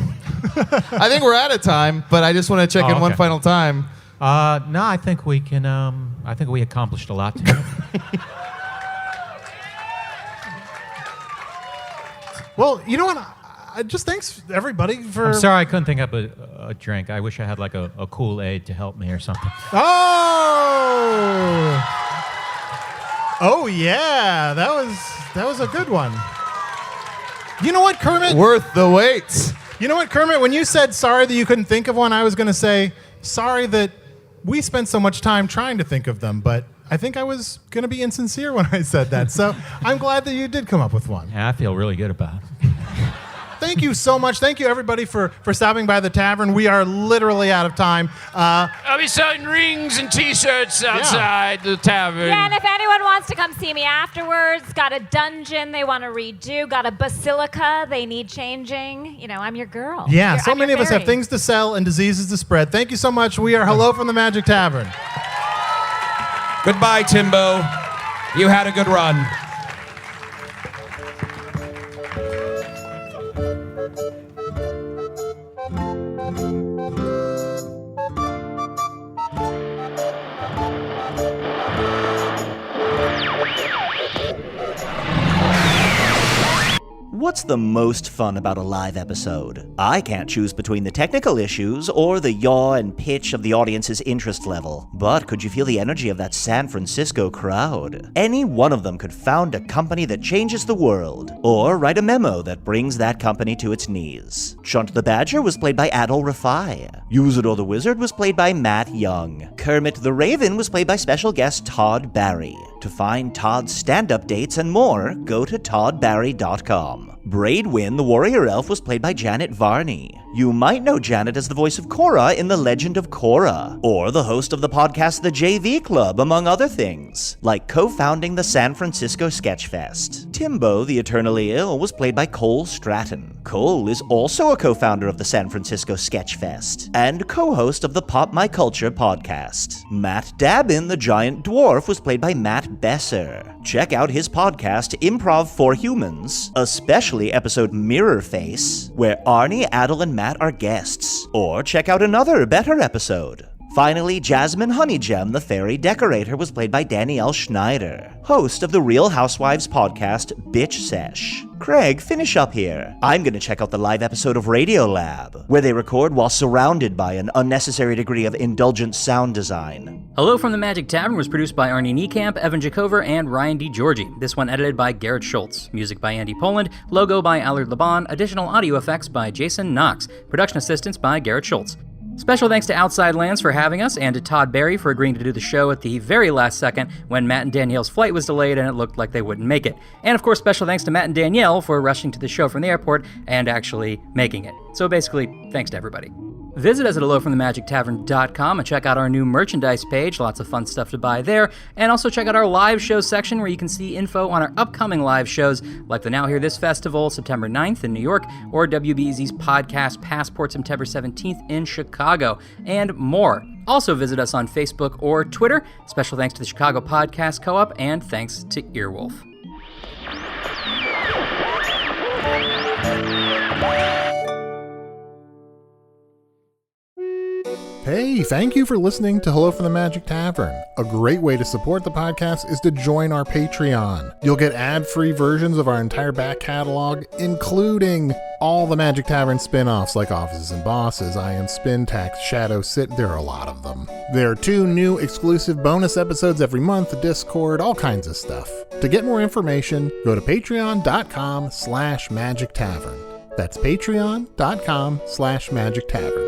I think we're out of time, but I just want to check in one okay. final time. No, I think we can. I think we accomplished a lot today. Well, you know what? Just thanks everybody for. I'm sorry I couldn't think up a drink. I wish I had like a Kool-Aid to help me or something. Oh yeah, that was a good one. You know what, Kermit? Worth the wait. You know what, Kermit? When you said sorry that you couldn't think of one, I was going to say sorry that we spent so much time trying to think of them, but I think I was going to be insincere when I said that. So I'm glad that you did come up with one. Yeah, I feel really good about it. Thank you so much. Thank you, everybody, for stopping by the tavern. We are literally out of time. I'll be selling rings and T-shirts outside the tavern. Yeah, and if anyone wants to come see me afterwards, got a dungeon they want to redo, got a basilica they need changing, I'm your girl. Yeah, I'm so your many of us have fairy. things to sell and diseases to spread. Thank you so much. We are Hello from the Magic Tavern. Goodbye, Timbo. You had a good run. What's the most fun about a live episode? I can't choose between the technical issues or the yaw and pitch of the audience's interest level. But could you feel the energy of that San Francisco crowd? Any one of them could found a company that changes the world, or write a memo that brings that company to its knees. Chunt the Badger was played by Adal Rifai. Usidore the Wizard was played by Matt Young. Kermit the Raven was played by special guest Todd Barry. To find Todd's stand-up dates and more, go to toddbarry.com. Braidwynn, the warrior elf, was played by Janet Varney. You might know Janet as the voice of Cora in The Legend of Korra, or the host of the podcast The JV Club, among other things, like co-founding the San Francisco Sketch Fest. Timbo, the eternally ill, was played by Cole Stratton. Cole is also a co-founder of the San Francisco Sketch Fest, and co-host of the Pop My Culture podcast. Matt Dabbin, the giant dwarf, was played by Matt Besser. Check out his podcast Improv for Humans, especially episode Mirror Face, where Arnie, Adal, and Matt are guests. Or check out another, better episode. Finally, Jasmine Honeygem, the fairy decorator, was played by Danielle Schneider, host of the Real Housewives podcast Bitch Sesh. Craig, finish up here. I'm gonna check out the live episode of Radiolab, where they record while surrounded by an unnecessary degree of indulgent sound design. Hello from the Magic Tavern was produced by Arnie Niekamp, Evan Jacover, and Ryan DiGiorgi. This one edited by Garrett Schultz. Music by Andy Poland. Logo by Allard Laban. Additional audio effects by Jason Knox. Production assistance by Garrett Schultz. Special thanks to Outside Lands for having us, and to Todd Barry for agreeing to do the show at the very last second when Matt and Danielle's flight was delayed and it looked like they wouldn't make it. And of course, special thanks to Matt and Danielle for rushing to the show from the airport and actually making it. So basically, thanks to everybody. Visit us at hellofromthemagictavern.com and check out our new merchandise page. Lots of fun stuff to buy there. And also check out our live show section where you can see info on our upcoming live shows like the Now Hear This Festival, September 9th in New York, or WBEZ's podcast Passport, September 17th in Chicago, and more. Also visit us on Facebook or Twitter. Special thanks to the Chicago Podcast Co-op, and thanks to Earwolf. Hey, thank you for listening to Hello from the Magic Tavern. A great way to support the podcast is to join our Patreon. You'll get ad-free versions of our entire back catalog, including all the Magic Tavern spin-offs like Offices and Bosses, I Am Spin Tax, Shadow Sit. There are a lot of them. There are 2 new exclusive bonus episodes every month, Discord, all kinds of stuff. To get more information, go to patreon.com/Magic Tavern. That's patreon.com/Magic Tavern.